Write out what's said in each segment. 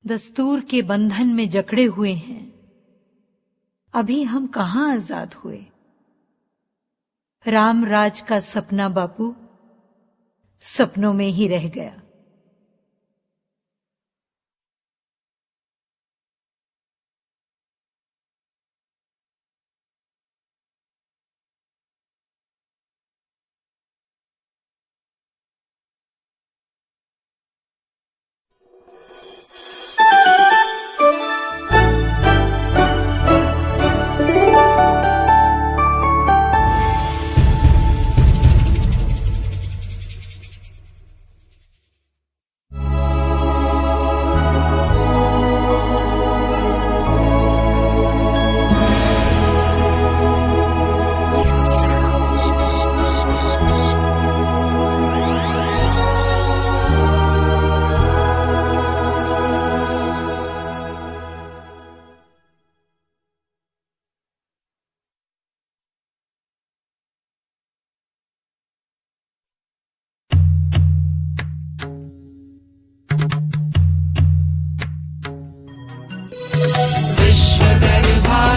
दस्तूर के बंधन में जकड़े हुए हैं। अभी हम कहाँ आजाद हुए। राम राज का सपना बापू सपनों में ही रह गया।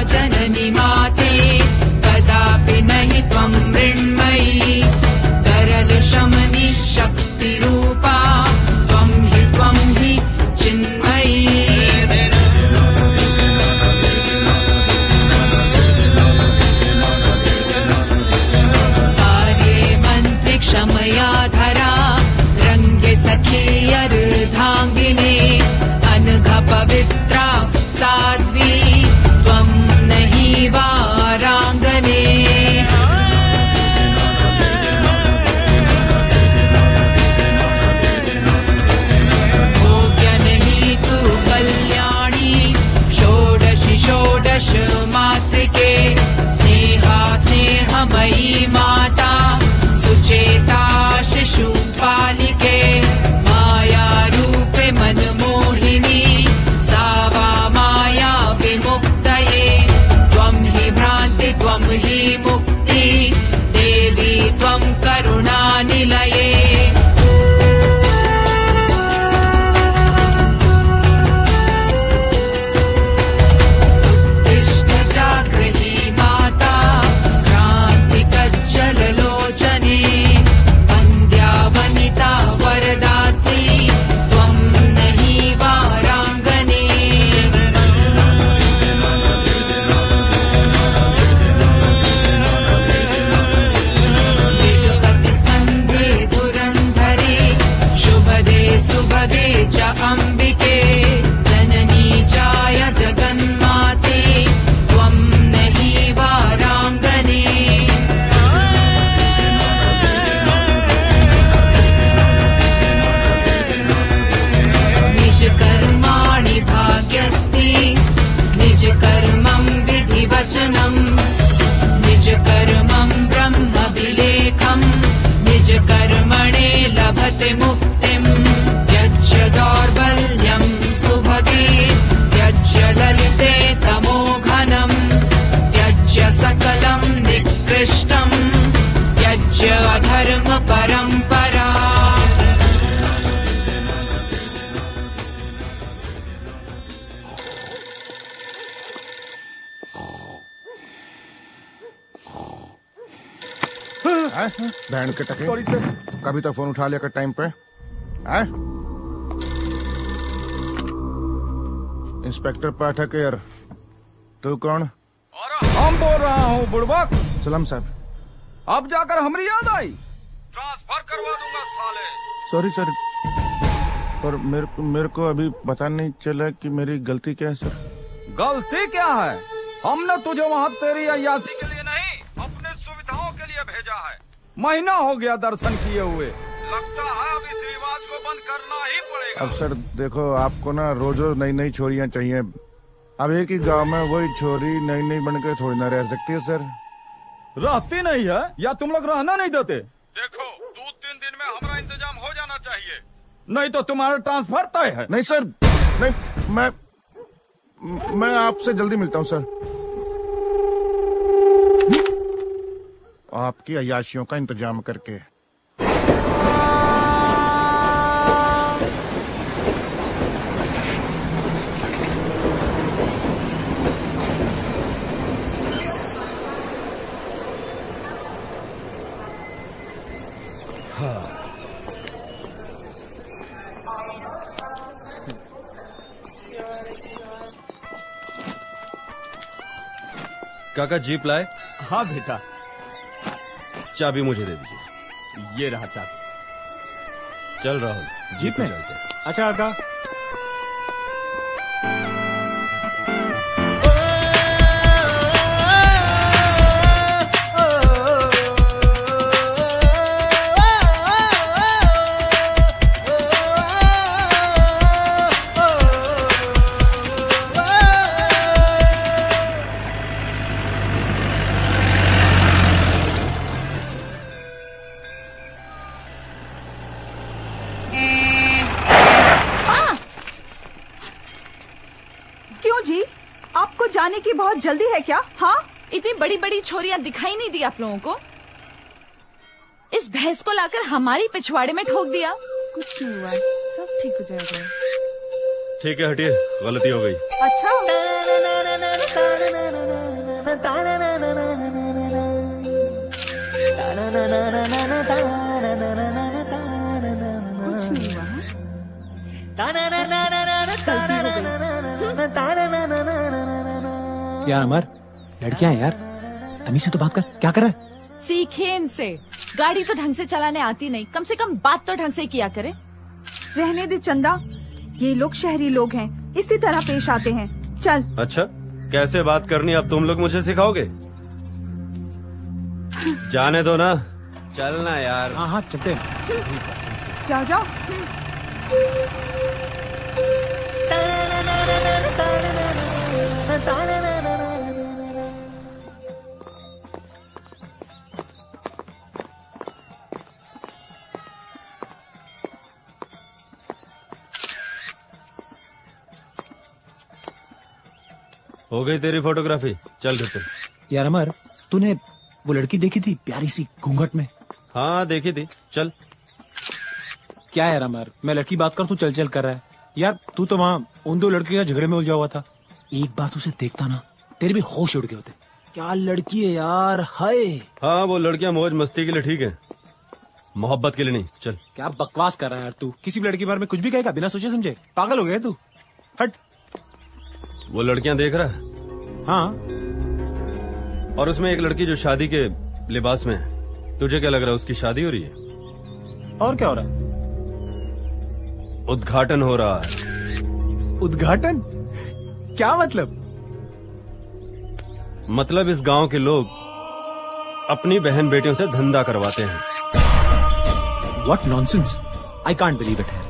जननी माते कदापि नहि त्वं मृण्मयी तरल शमनि शक्ति रूपा त्वं हि चिन्मयी। कार्ये मन्त्रि क्षमया धरा रङ्गे सखी अर्धाङ्गिने अनघ पवित्रा साध्वी त्वं नहि वाराङ्गने। भोग्य नहि तु कल्याणी षोडशि षोडश मातृके स्नेहा स्नेहमयी माता सुचेता शिशुपालिके माया रूपे मनमोहिनी सा वा माया विमुक्तये त्वं हि भ्रान्ति त्वं हि मुक्ति देवी त्वं करुणानिलये। उत्तिष्ठ जागृहि माता क्रान्तिकज्जललोचने वन्द्या वनिता वरदात्री त्वं नहि वाराङ्गने। विगपतिस्कन्धे धुरन्धरे शुभदे सुभगे च अम्बिके जननी चाय जगन्माते त्वं नहि वाराङ्गने। निज कर्माणि भाग्यस्ति निज कर्मं विधिवचनं निज कर्मं ब्रह्मभिलेखं निज कर्मणे लभते मुक्तिं। त्यज्य दौर्बल्यं सुभगे त्यज्य ललिते तमोघनं त्यज्य सकलं निकृष्टं त्यज्य अधर्म परम्परा। बैंड के टके कभी तो फोन उठा लिया कर टाइम पे। इंस्पेक्टर पाठक यार, तू कौन? और हम बोल रहा हूँ बुड़बक। सलाम साहब। अब जाकर हमारी याद आई, ट्रांसफर करवा दूंगा साले। सॉरी सर, पर मेरे को अभी पता नहीं चला कि मेरी गलती क्या है सर। गलती क्या है? हमने तुझे वहाँ तेरी अय्यासी के लिए नहीं, अपने सुविधाओं के लिए भेजा है। महीना हो गया दर्शन किए हुए, लगता है अब इस रिवाज को बंद करना ही पड़ेगा। अब सर देखो, आपको ना रोज रोज नई नई छोरियाँ चाहिए। अब एक ही गांव में वही छोरी नई नई बनकर थोड़ी ना रह सकती है सर। रहती नहीं है या तुम लोग रहना नहीं देते? देखो 2-3 दिन में हमारा इंतजाम हो जाना चाहिए, नहीं तो तुम्हारा ट्रांसफर तय है। नहीं सर, नहीं, मैं आपसे जल्दी मिलता हूँ सर। आपकी अय्याशियों का इंतजाम करके। काका जीप लाए? हाँ बेटा, चाबी मुझे दे दीजिए। ये रहा चाबी। चल राहुल, जीप में चलते हैं। अच्छा काका। क्यों जी, आपको जाने की बहुत जल्दी है क्या? हाँ, इतनी बड़ी बड़ी छोरियां दिखाई नहीं दी आप लोगों को? इस भैंस को लाकर हमारी पिछवाड़े में ठोक दिया। कुछ नहीं हुआ, सब ठीक हो जाएगा। ठीक है, हटिए, गलती हो गई। अच्छा, कुछ नहीं हुआ, गलती हो गई। यार अमर, लड़कियां हैं यार, तमीज से तो बात कर। क्या कर रहा है? सीखे इनसे। गाड़ी तो ढंग से चलाने आती नहीं, कम से कम बात तो ढंग से किया करे। रहने दे चंदा, ये लोग शहरी लोग हैं, इसी तरह पेश आते हैं। चल। अच्छा, कैसे बात करनी अब तुम लोग मुझे सिखाओगे? जाने दो ना, चलना यार। हाँ हाँ चलते हैं। जाओ जाओ। हो गई तेरी फोटोग्राफी, चल घर चल। यार अमर, तूने वो लड़की देखी थी प्यारी सी घूंघट में? हाँ देखी थी, चल। क्या यार अमर, मैं लड़की बात कर, तू चल चल कर रहा है। यार तू तो वहाँ उन दो लड़के के झगड़े में उलझा हुआ था। एक बात उसे देखता ना, तेरे भी होश उड़ गए होते। क्या लड़की है यार, हाय। हाँ वो लड़कियां मौज मस्ती के लिए ठीक है, मोहब्बत के लिए नहीं। चल। क्या बकवास कर रहा है यार तू, किसी भी लड़की के बारे में कुछ भी कहेगा बिना सोचे समझे? पागल हो गया तू, हट। वो लड़कियां देख रहा है? हाँ। और उसमें एक लड़की जो शादी के लिबास में है, तुझे क्या लग रहा है उसकी शादी हो रही है? और क्या हो रहा है? उद्घाटन हो रहा है। उद्घाटन? क्या मतलब? मतलब इस गांव के लोग अपनी बहन बेटियों से धंधा करवाते हैं। What nonsense! I can't believe it है।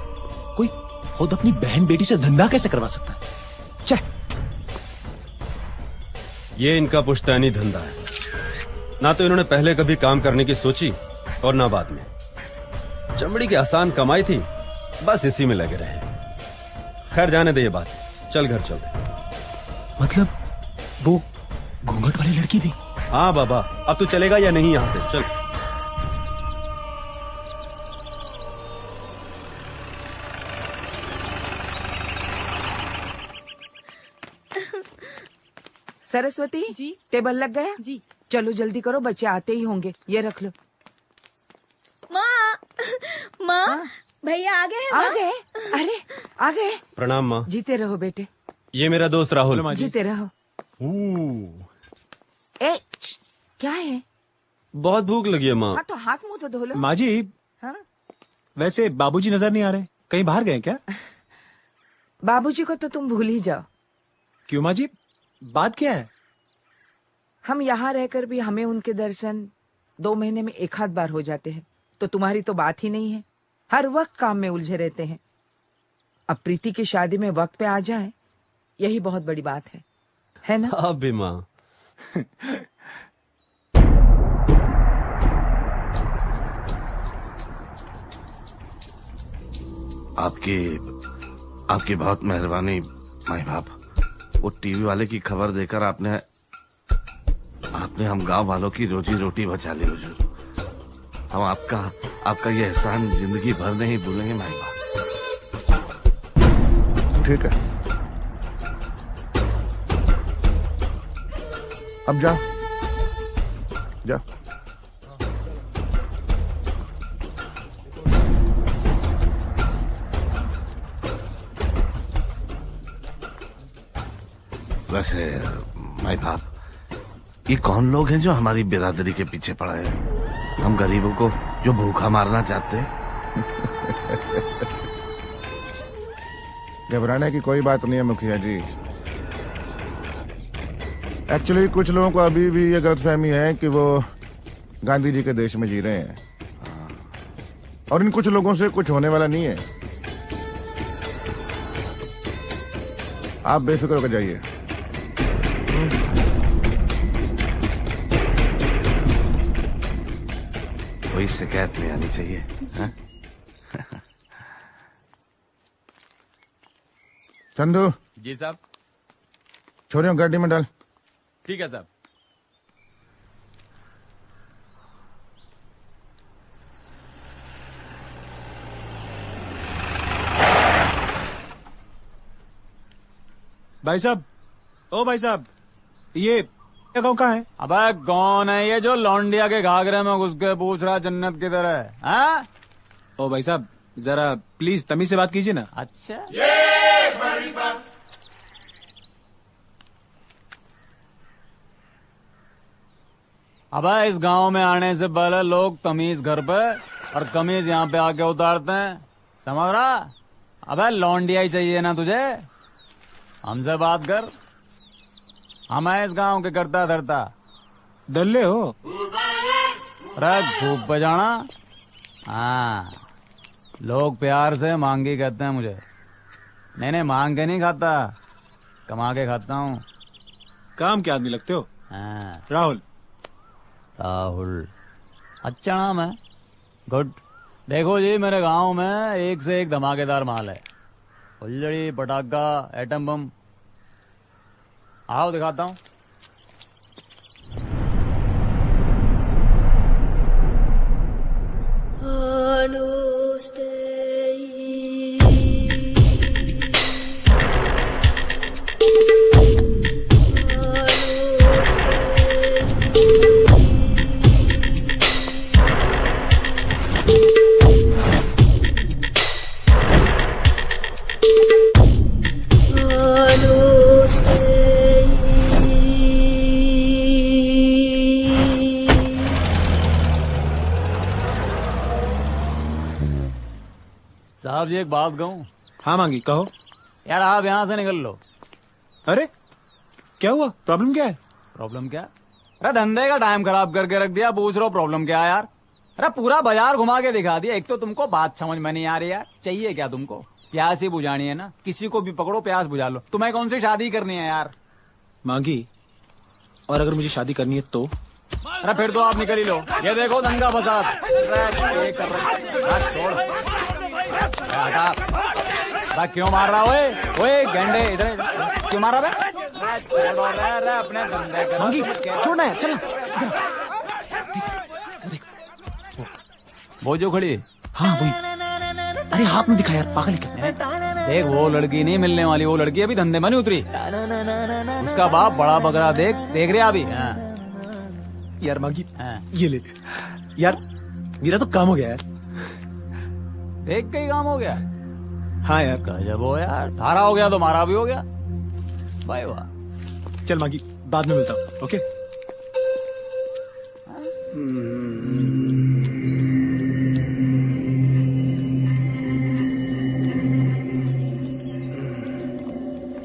कोई खुद अपनी बहन बेटी से धंधा कैसे करवा सकता है? चे। ये इनका पुश्तैनी धंधा है, ना तो इन्होंने पहले कभी काम करने की सोची और ना बाद में। चमड़ी की आसान कमाई थी, बस इसी में लगे रहे। खैर जाने दे ये बात, चल घर चलते। मतलब वो घूंघट वाली लड़की भी? हाँ बाबा, अब तू चलेगा या नहीं यहां से? चल। सरस्वती जी। टेबल लग गया? जी। चलो जल्दी करो, बच्चे आते ही होंगे। ये रख लो। माँ, माँ, भैया आ गए हैं? आ माँ? गए? अरे आ गए। प्रणाम माँ। जीते रहो बेटे, ये मेरा दोस्त राहुल। जीते रहो। ए, क्या है? बहुत भूख लगी है माँ। हाँ तो हाथ मुंह तो धो लो। माँ जी, हाँ? वैसे बाबूजी नजर नहीं आ रहे, कहीं बाहर गए क्या? बाबूजी को तो तुम भूल ही जाओ। क्यों माँ जी, बात क्या है? हम यहाँ रहकर भी हमें उनके दर्शन 2 महीने में एक आध बार हो जाते हैं, तो तुम्हारी तो बात ही नहीं है। हर वक्त काम में उलझे रहते हैं। अब प्रीति की शादी में वक्त पे आ जाए, यही बहुत बड़ी बात है ना? आप भी माँ। आपकी बहुत मेहरबानी माई बाप। वो टीवी वाले की खबर देकर आपने हम गांव वालों की रोजी रोटी बचा ली हुजूर। हम आपका ये एहसान जिंदगी भर नहीं भूलेंगे माई बाप। ठीक है, अब जा जा। वैसे माई बाप, ये कौन लोग हैं जो हमारी बिरादरी के पीछे पड़े हैं? हम गरीबों को जो भूखा मारना चाहते हैं। घबराने की कोई बात नहीं है मुखिया जी। एक्चुअली कुछ लोगों को अभी भी ये गलतफहमी है कि वो गांधी जी के देश में जी रहे हैं, और इन कुछ लोगों से कुछ होने वाला नहीं है। आप बेफिक्र होकर जाइए। कोई शिकायत नहीं आनी चाहिए। हाँ? चंदू जी साहब। छोरियों गाड़ी में डाल। ठीक है साहब। भाई साहब, ओ भाई साहब, ये गाँव कहाँ है? अबे कौन है ये जो लौंडिया के घाघरे में घुस के पूछ रहा जन्नत किधर है? हाँ? ओ भाई साहब, जरा प्लीज तमीज से बात कीजिए ना। अच्छा, अबे इस गांव में आने से पहले लोग तमीज घर पे और कमीज यहाँ पे आके उतारते हैं, समझ रहा? अबे लौंडिया ही चाहिए ना तुझे? हमसे बात कर। हम है इस गांव के करता धरता। दल्ले हो? खूब पे जाना। हाँ, लोग प्यार से मांगी कहते हैं मुझे। नहीं मांग के नहीं खाता, कमा के खाता हूँ। काम के आदमी लगते हो। हाँ। राहुल। अच्छा नाम है, गुड। देखो जी, मेरे गांव में एक से एक धमाकेदार माल है। फुलझड़ी, पटाखा, एटम बम। आओ दिखाता हूँ। साहब जी एक बात कहूँ? हाँ मांगी, कहो। यार आप यहाँ से निकल लो। अरे क्या हुआ? प्रॉब्लम क्या है? प्रॉब्लम क्या? अरे धंधे का टाइम खराब करके रख दिया, पूछ रहे हो प्रॉब्लम क्या है यार? अरे पूरा बाजार घुमा के दिखा दिया। एक तो तुमको बात समझ में नहीं आ रही यार। चाहिए क्या तुमको? प्यास ही बुझानी है ना? किसी को भी पकड़ो, प्यास बुझा लो। तुम्हें कौन सी शादी करनी है यार? मांगी, और अगर मुझे शादी करनी है तो? अरे फिर तो आप निकल ही लो। ये देखो दंगा फसाद। क्यों मार रहा? ओए गेंडे, इधर क्यों मार रहा? अपने बंदे मांगी छोड़ना है, चल। वो जो खड़ी? हाँ वही। अरे हाथ में दिखा यार, पागल क्या? देख वो लड़की नहीं मिलने वाली, वो लड़की अभी धंधे में नहीं उतरी। उसका बाप बड़ा बकरा देख रहे अभी। यार मांगी, ये ले यार, मेरा तो काम हो गया यार। देख के ही काम हो गया? हाँ यार। गजब हो यार, थारा हो गया तो मारा भी हो गया। भाई वाह। चल मांगी, बाद में मिलता हूँ। ओके।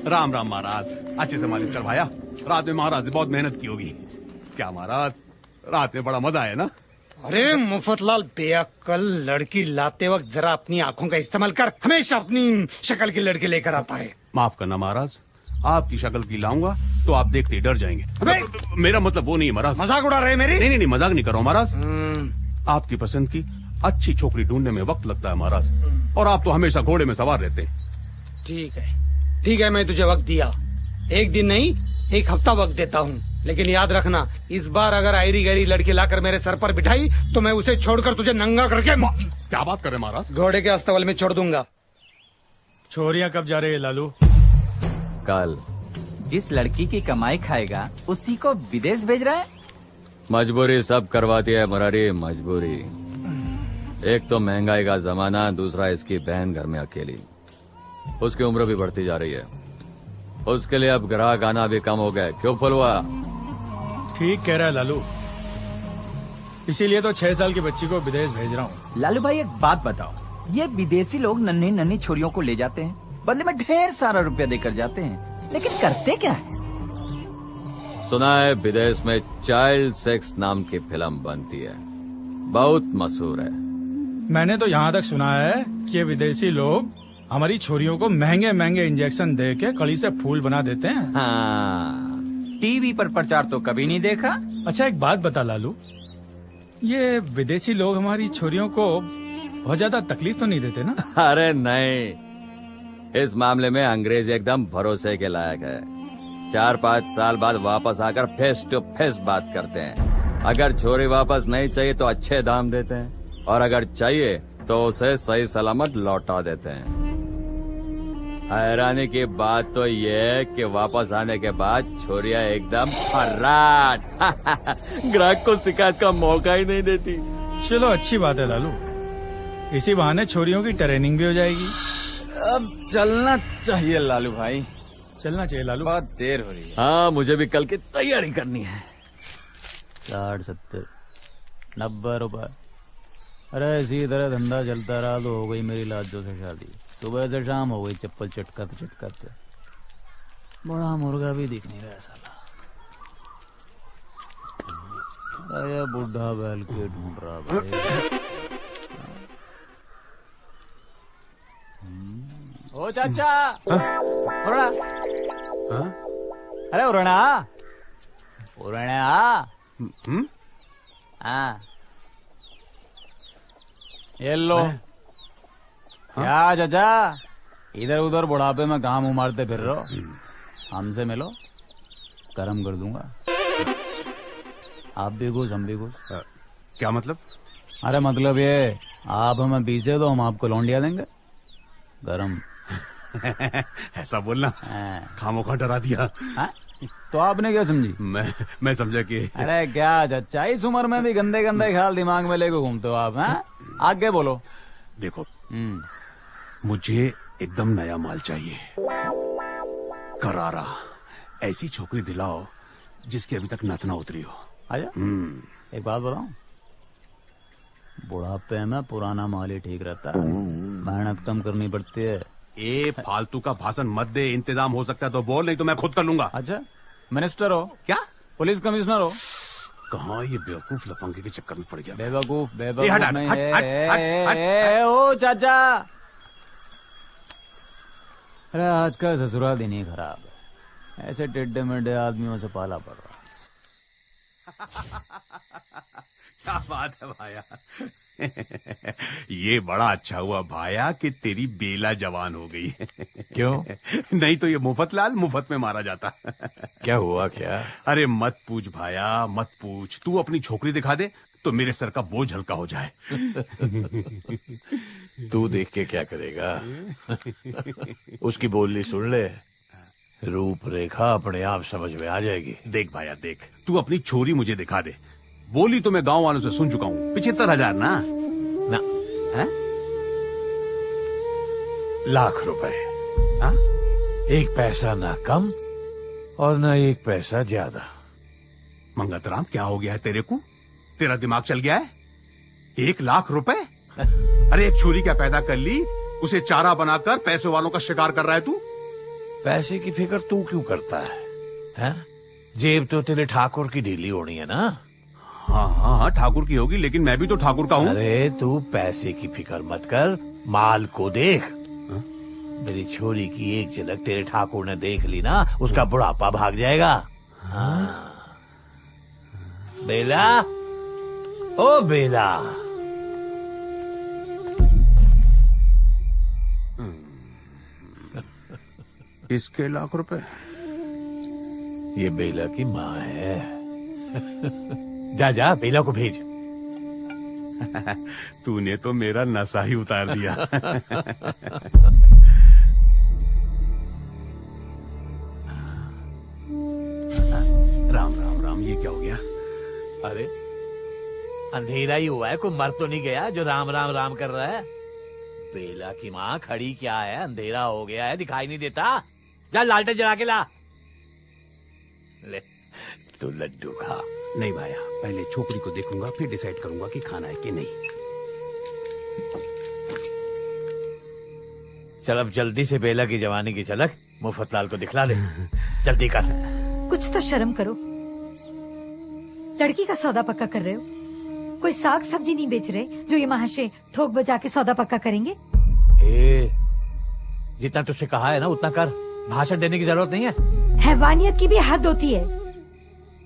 राम राम महाराज, अच्छे से मालिश करवाया? रात में महाराज ने बहुत मेहनत की होगी। क्या महाराज, रात में बड़ा मजा आया ना? अरे मुफतलाल बेअक्ल, लड़की लाते वक्त जरा अपनी आंखों का इस्तेमाल कर। हमेशा अपनी शक्ल की लड़की लेकर आता है। माफ करना महाराज, आपकी शक्ल की लाऊंगा तो आप देखते ही डर जाएंगे। मेरा मतलब वो नहीं है महाराज। मजाक उड़ा रहे मेरी? नहीं मजाक नहीं कर रहा हूँ महाराज। आपकी पसंद की अच्छी छोकरी ढूंढने में वक्त लगता है महाराज, और आप तो हमेशा घोड़े में सवार रहते हैं। ठीक है, मैं तुझे वक्त दिया। एक दिन नहीं, एक हफ्ता वक्त देता हूँ। लेकिन याद रखना, इस बार अगर आयरी गहरी लड़की लाकर मेरे सर पर बिठाई तो मैं उसे छोड़कर तुझे नंगा करके क्या बात कर रहे महाराज? घोड़े के अस्तबल में छोड़ दूंगा। छोरियां कब जा रहे हैं लालू? कल। जिस लड़की की कमाई खाएगा उसी को विदेश भेज रहा है। मजबूरी सब करवाती है मरारी, मजबूरी। एक तो महंगाई का जमाना, दूसरा इसकी बहन घर में अकेली। उसकी उम्र भी बढ़ती जा रही है, उसके लिए अब ग्राहक आना भी कम हो गया। क्यों फुलवा? ठीक कह रहा है लालू, इसीलिए तो 6 साल की बच्ची को विदेश भेज रहा हूँ। लालू भाई एक बात बताओ, ये विदेशी लोग नन्ही नन्ही छोरियों को ले जाते हैं, बदले में ढेर सारा रुपया देकर जाते हैं, लेकिन करते क्या है? सुना है विदेश में चाइल्ड सेक्स नाम की फिल्म बनती है, बहुत मशहूर है। मैंने तो यहाँ तक सुना है कि ये विदेशी लोग हमारी छोरियों को महंगे महंगे इंजेक्शन दे के कली से फूल बना देते हैं। हाँ, टीवी पर प्रचार तो कभी नहीं देखा। अच्छा एक बात बता लालू, ये विदेशी लोग हमारी छोरियों को बहुत ज्यादा तकलीफ तो नहीं देते ना? अरे नहीं, इस मामले में अंग्रेज एकदम भरोसे के लायक है। 4-5 साल बाद वापस आकर फेस टू फेस बात करते हैं। अगर छोरी वापस नहीं चाहिए तो अच्छे दाम देते हैं, और अगर चाहिए तो उसे सही सलामत लौटा देते हैं। हैरानी की बात तो ये है कि वापस आने के बाद छोरियां एकदम फर्राट ग्राहक को शिकायत का मौका ही नहीं देती। चलो अच्छी बात है लालू, इसी बहाने छोरियों की ट्रेनिंग भी हो जाएगी। अब चलना चाहिए लालू भाई, चलना चाहिए लालू, बहुत देर हो रही है। हाँ मुझे भी कल की तैयारी करनी है। 60, 70, 90 रुपए। अरे इसी तरह धंधा चलता रहा तो हो गई मेरी लाजो से शादी। सुबह से शाम हो गई चप्पल चटकाते चटकाते। बड़ा मुर्गा भी दिख नहीं रहा साला। अरे बुढ़ा बैल के ढूंढ रहा भाई। ओ चाचा, उरणा। अरे उरणा, उरणा। हाँ, ये लो। क्या चाचा, इधर उधर बुढ़ापे में काम उमारते फिर रहो? हमसे मिलो, कर्म कर दूंगा। आप भी घुस, हम भी घुस। क्या मतलब? अरे मतलब ये, आप हमें पीछे दो, हम आपको लौंडिया देंगे गरम। ऐसा बोलना, खामोखा डरा दिया। तो आपने क्या समझी? मैं समझा कि अरे क्या चाचा, इस उम्र में भी गंदे गंदे ख्याल दिमाग में लेके घूमते हो आप? हैं? आगे बोलो। देखो, मुझे एकदम नया माल चाहिए, करारा। ऐसी छोकरी दिलाओ जिसकी अभी तक नथ ना उतरी हो। आजा। एक बात बताऊं, बुढ़ापे में पुराना माल ही ठीक रहता है, मेहनत कम करनी पड़ती है। ए फालतू का भाषण मत दे, इंतजाम हो सकता है तो बोल, नहीं तो मैं खुद कर लूंगा। अच्छा, मिनिस्टर हो क्या? पुलिस कमिश्नर हो? कहाँ ये बेवकूफ लफंगे के चक्कर में पड़ गया। बेवकूफ हट, नहीं हट, हट, हट, है। ओ चाचा, अरे आज का ससुराल दिन ही खराब है, ऐसे टेढ़े मेढ़े आदमियों से पाला पड़ रहा। क्या बात है भाया। ये बड़ा अच्छा हुआ भाया कि तेरी बेला जवान हो गई। क्यों? नहीं तो ये मुफतलाल मुफ्त में मारा जाता। क्या हुआ क्या? अरे मत पूछ भाया, मत पूछ। तू अपनी छोकरी दिखा दे तो मेरे सर का बोझ हल्का हो जाए। तू देख के क्या करेगा? उसकी बोली सुन ले, रूपरेखा अपने आप समझ में आ जाएगी। देख भाया देख, तू अपनी छोरी मुझे दिखा दे। बोली तो मैं गांव वालों से सुन चुका हूँ, 75,000 ना ना है? लाख रुपए। हाँ? एक पैसा ना कम और ना एक पैसा ज्यादा। मंगतराम क्या हो गया है तेरे को? तेरा दिमाग चल गया है? 1 लाख रुपए? अरे एक छोरी क्या पैदा कर ली, उसे चारा बनाकर पैसे वालों का शिकार कर रहा है तू? पैसे की फिक्र तू क्यों करता है? जेब तो तेरे ठाकुर की ढीली होनी है ना? हाँ हाँ हाँ, ठाकुर की होगी, लेकिन मैं भी तो ठाकुर का हूँ। अरे तू पैसे की फिक्र मत कर, माल को देख। मेरी छोरी की एक झलक तेरे ठाकुर ने देख ली ना, उसका बुढ़ापा भाग जाएगा। हाँ। बेला, ओ बेला, इसके लाख रुपए? ये बेला की माँ है। जा जा, बेला को भेज। तूने तो मेरा नशा ही उतार दिया। राम राम राम, ये क्या हो गया? अरे अंधेरा ही हुआ है, कोई मर तो नहीं गया जो राम राम राम कर रहा है? बेला की माँ खड़ी क्या है, अंधेरा हो गया है, दिखाई नहीं देता। जा लालटेन जला के ला। ले तू लड्डू खा। नहीं भाया, पहले छोकरी को देखूंगा, फिर डिसाइड करूंगा कि खाना है कि नहीं। चल अब जल्दी से बेला की जवानी की झलक मुफ्तलाल को दिखला दे। जल्दी कर। कुछ तो शर्म करो। लड़की का सौदा पक्का कर रहे हो, कोई साग सब्जी नहीं बेच रहे जो ये महाशय ठोक बजा के सौदा पक्का करेंगे। जितना तुझसे कहा है ना उतना कर, भाषण देने की जरूरत नहीं है। हैवानियत की भी हद होती है।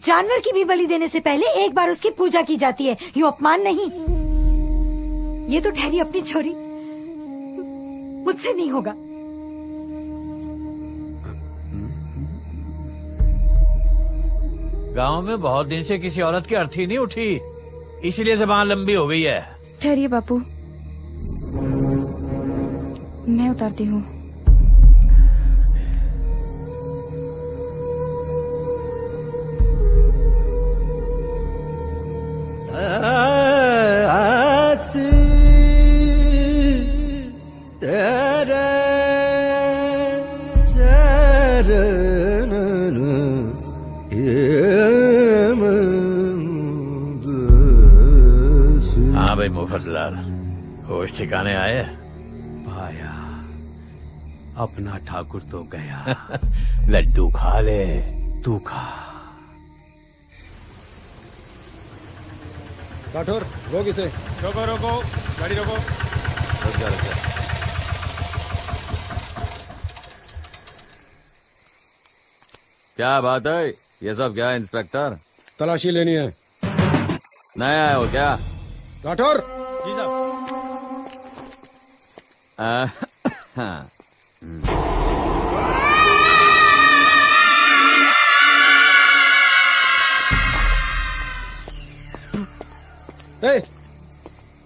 जानवर की भी बलि देने से पहले एक बार उसकी पूजा की जाती है, यूं अपमान नहीं। ये तो ठहरी अपनी छोरी, मुझसे नहीं होगा। गांव में बहुत दिन से किसी औरत की अर्थी नहीं उठी, इसलिए ज़बान लंबी हो गई है। ठहरिए बापू, मैं उतारती हूँ। हाँ भाई मुफद्दलाल, होश ठिकाने आए? भाया, अपना ठाकुर तो गया। लड्डू खा ले, तू खा। राठौर, रोक इसे। रोको रोको, गाड़ी रोको। रुक जा, रुक जा। क्या बात है? ये सब क्या है इंस्पेक्टर? तलाशी लेनी है। नया है वो क्या? राठौर। जी साहब।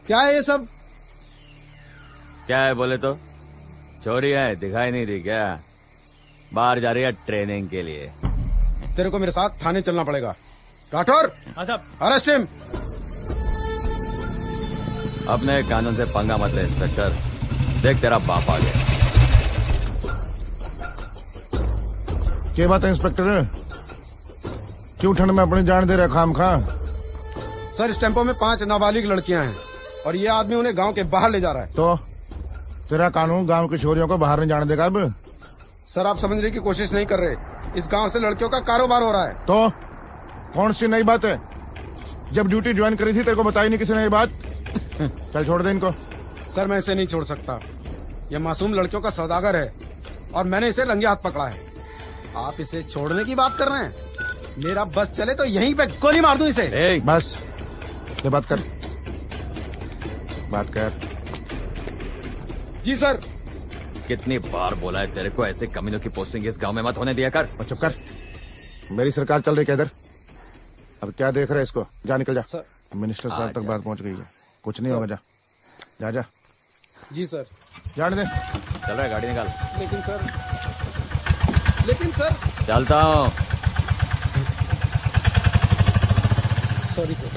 क्या है ये सब? क्या है बोले तो? चोरी है, दिखाई नहीं दी क्या? बाहर जा रही है ट्रेनिंग के लिए। तेरे को मेरे साथ थाने चलना पड़ेगा। राठौर। हाँ साहब। Arrest him. अपने कानून से पंगा मत ले इंस्पेक्टर, देख तेरा बाप आ गया। क्या बात है इंस्पेक्टर, क्यों ठंड में अपनी जान दे रहे खाम खा? सर, इस टेम्पो में 5 नाबालिग लड़कियां हैं और ये आदमी उन्हें गांव के बाहर ले जा रहा है। तो तेरा कानून गांव की छोरियों को बाहर नहीं जाने देगा अब? सर, आप समझने की कोशिश नहीं कर रहे। इस गांव से लड़कियों का कारोबार हो रहा है। तो कौन सी नई बात है? जब ड्यूटी ज्वाइन करी थी तेरे को बताई नहीं किसी ने ये बात? चल छोड़ दे इनको। सर, मैं इसे नहीं छोड़ सकता। ये मासूम लड़कियों का सौदागर है और मैंने इसे रंगे हाथ पकड़ा है। आप इसे छोड़ने की बात कर रहे हैं? मेरा बस चले तो यहीं पे गोली मार दूं इसे। बस ये बात कर, बात कर। जी सर। कितनी बार बोला है तेरे को, ऐसे कमीनों की पोस्टिंग इस गांव में मत होने दिया कर। चुप कर, मेरी सरकार चल रही है इधर। अब क्या देख रहे इसको? जा निकल जा। सर। मिनिस्टर साहब तक बात पहुंच गई है, कुछ नहीं होगा। जा जा जा। जी सर। जाने दे। चल रहा है, गाड़ी निकाल। लेकिन सर चलता हूँ। Sorry sir.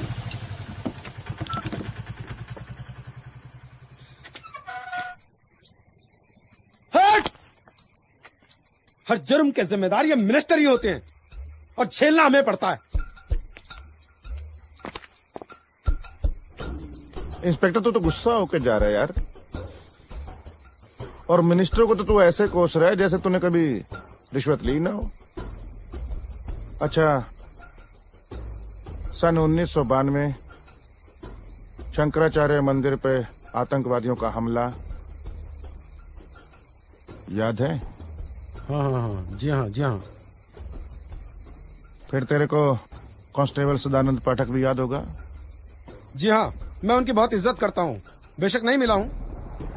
हट! हर जुर्म के जिम्मेदार ये मिनिस्टर ही होते हैं और झेलना हमें पड़ता है। इंस्पेक्टर तो गुस्सा होकर जा रहा है यार, और मिनिस्टर को तो तू ऐसे कोस रहा है जैसे तूने कभी रिश्वत ली ना हो। अच्छा, सन 1992 शंकराचार्य मंदिर पे आतंकवादियों का हमला याद है? हाँ, जी हाँ, जी हाँ। फिर तेरे को कांस्टेबल सदानंद पाठक भी याद होगा? जी हाँ, मैं उनकी बहुत इज्जत करता हूँ। बेशक नहीं मिला हूँ,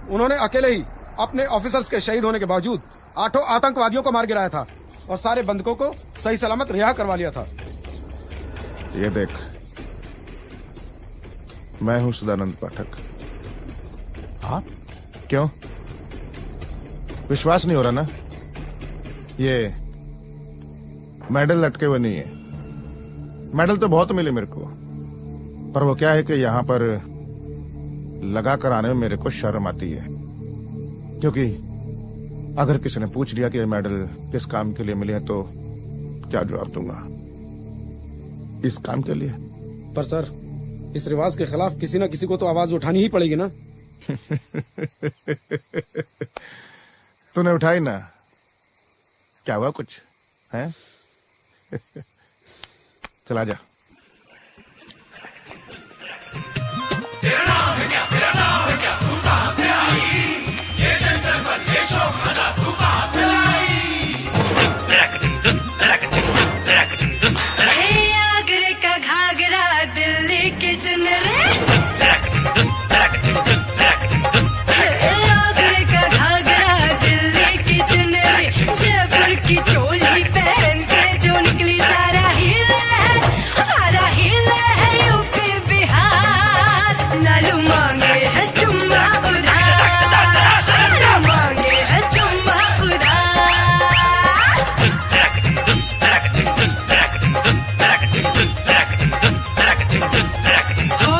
उन्होंने अकेले ही अपने ऑफिसर्स के शहीद होने के बावजूद 8 आतंकवादियों को मार गिराया था और सारे बंधकों को सही सलामत रिहा करवा लिया था। ये देख, मैं हूँ सदानंद पाठक। आप? क्यों, विश्वास नहीं हो रहा ना? ये मेडल लटके हुए नहीं है। मेडल तो बहुत मिले मेरे को, पर वो क्या है कि यहाँ पर लगा कर आने में मेरे को शर्म आती है, क्योंकि अगर किसी ने पूछ लिया कि ये मेडल किस काम के लिए मिले हैं तो क्या जवाब दूंगा? इस काम के लिए। पर सर, इस रिवाज के खिलाफ किसी न किसी को तो आवाज उठानी ही पड़ेगी ना। तूने उठाई ना, क्या हुआ कुछ है? चला जा। तेरा नाम है क्या, तेरा नाम है क्या, तू कहाँ से आई? ये चंचल पन, ये शोक अदा, तू कहाँ से आई? आगरे का घाघरा, दिल्ली के चुनरे, आगरे का घाघरा, दिल्ली की चुनरी, जयपुर की चोली पहन के जो निकली, सारा हीला है यूपी बिहार। लालू मांगे है चुम्मा उधार, लालू मांगे है चुम्मा उधार। हो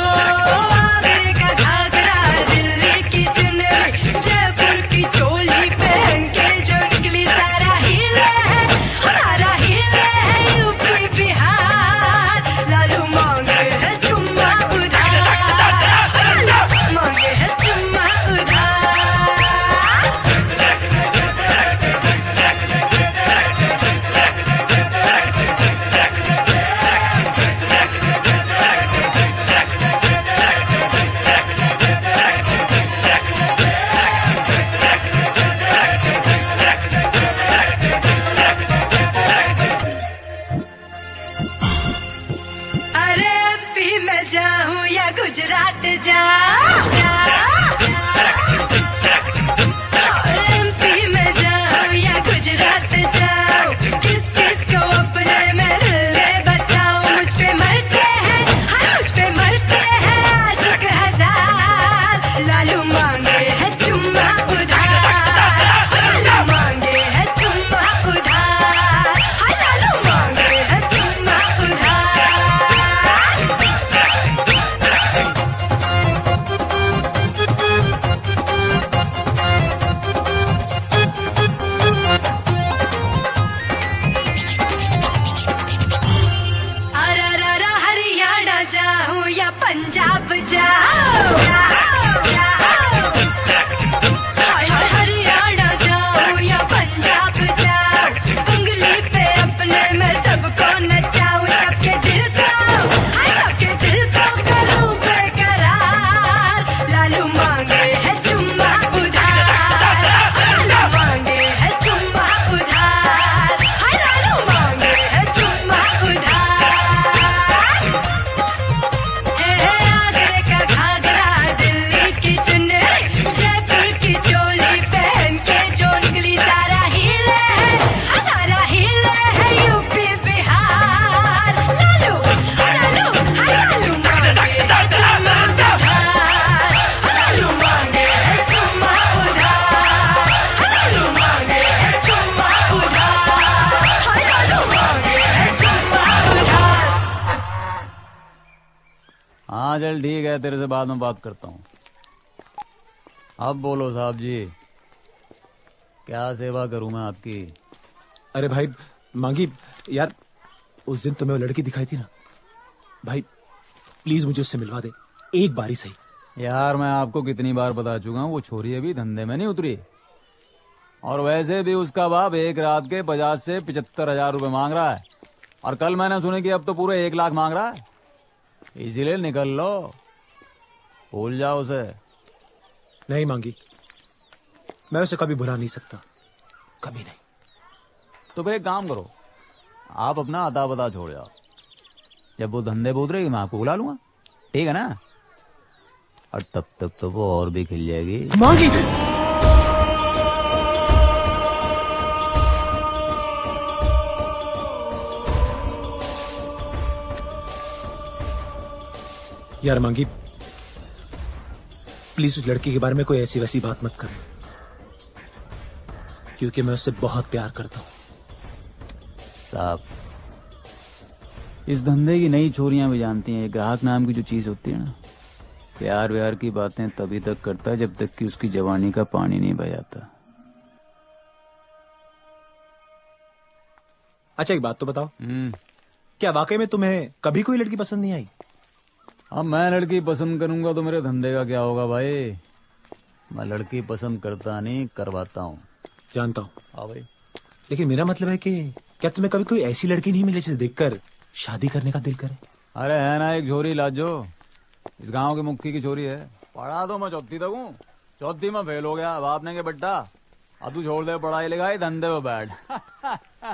आगरे का घाघरा, दिल्ली की चुनरी, जयपुर की चोली पहन के जो निकली, सारा हीला है यूपी बिहार। लालू मांगे है चुम्मा उधार, लालू मांगे है चुम्मा उधार। अरे एमपी में जाऊं या गुजरात जाऊं, एमपी में जाऊं या गुजरात जाऊं, किस किस को अपने में दिल में बसाऊं। मुझ पे मरते हैं, हाँ मुझ पे मरते हैं आशिक हजार। लालू मांगे है चुम्मा उधार, लालू मांगे है चुम्मा उधार, हाँ लालू मांगे है चुम्मा उधार। अरररा हरियाणा जाऊं या पंजाब जाऊं, हाय हाय हरियाणा जाऊं या पंजाब जाऊं, उंगली पे अपने मैं सबको नचाऊं। सबके दिल को, हाय सबके दिल को करूं बेकरार। लालू मांगे है चुम्मा उधार, लालू मांगे है चुम्मा उधार, हाय लालू मांगे है चुम्मा उधार। आगरे का घाघरा, दिल्ली की चुनरी, जयपुर की चोली पहन के जो निकली, सारा हीला है यूपी बिहार। लालू लालू लालू मांगे है चुम्मा उधार, लालू मांगे है चुम्मा उधार, लालू मांगे है चुम्मा उधार, लालू मांगे है चुम्मा उधार। हाँ चल ठीक है, तेरे से बाद में बात करता हूँ। अब बोलो साहब जी, क्या सेवा करूं मैं आपकी? अरे भाई मांगी यार, उस दिन तुम्हें वो लड़की दिखाई थी ना भाई, प्लीज मुझे उससे मिलवा दे, एक बारी सही। यार मैं आपको कितनी बार बता चुका हूँ, वो छोरी अभी धंधे में नहीं उतरी। और वैसे भी उसका बाप एक रात के 50 से 75,000 रुपए मांग रहा है, और कल मैंने सुनी कि अब तो पूरे 1 लाख मांग रहा है। इसीलिए निकल लो, भूल जाओ उसे। नहीं मांगी, मैं उसे कभी भुला नहीं सकता, कभी नहीं। तो फिर एक काम करो, आप अपना अता पता छोड़ जाओ। जब वो धंधे पे उतरेगी मैं आपको बुला लूंगा, ठीक है ना? और तब तक तो वो और भी खिल जाएगी। मांगी यार, मांगी प्लीज उस लड़की के बारे में कोई ऐसी वैसी बात मत कर, क्योंकि मैं उससे बहुत प्यार करता हूं। साहब, इस धंधे की नई छोरियां भी जानती हैं, ग्राहक नाम की जो चीज होती है ना, प्यार व्यार की बातें तभी तक करता है जब तक कि उसकी जवानी का पानी नहीं बह जाता। अच्छा एक बात तो बताओ, क्या वाकई में तुम्हें कभी कोई लड़की पसंद नहीं आई? अब मैं लड़की पसंद करूंगा तो मेरे धंधे का क्या होगा भाई? मैं लड़की पसंद करता नहीं, करवाता हूँ। जानता हूँ। हाँ भाई। लेकिन मेरा मतलब है कि क्या तुम्हें कभी कोई ऐसी लड़की नहीं मिली जिसे देखकर शादी करने का दिल करे? अरे है ना एक छोरी लाजो, इस गांव के मुखी की छोरी है। पढ़ा तो मैं चौथी तक हूँ, चौथी में फेल हो गया। बाप ने के बेटा अब तू छोड़ दे पढ़ाई लिखाई, धंधे में बैठ।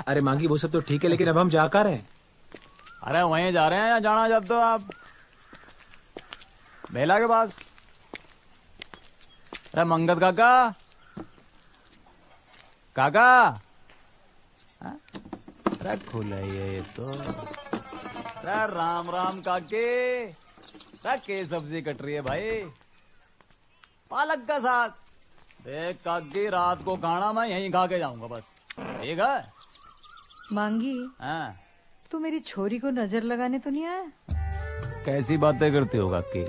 अरे मांगी वो सब तो ठीक है, लेकिन अब हम जा कर रहे हैं। अरे वहीं जा रहे हैं या जाना चाहते हो आप? बेला के पास। अरे मंगत काका, काका। अरे खुला ही है ये तो। अरे राम राम काके। अरे के सब्जी कट रही है भाई? पालक का साग। देख काकी, रात को खाना मैं यहीं खा के जाऊंगा बस, ठीक है? मांगी, हाँ। तू मेरी छोरी को नजर लगाने तो नहीं आया? कैसी बातें करती हो काकी?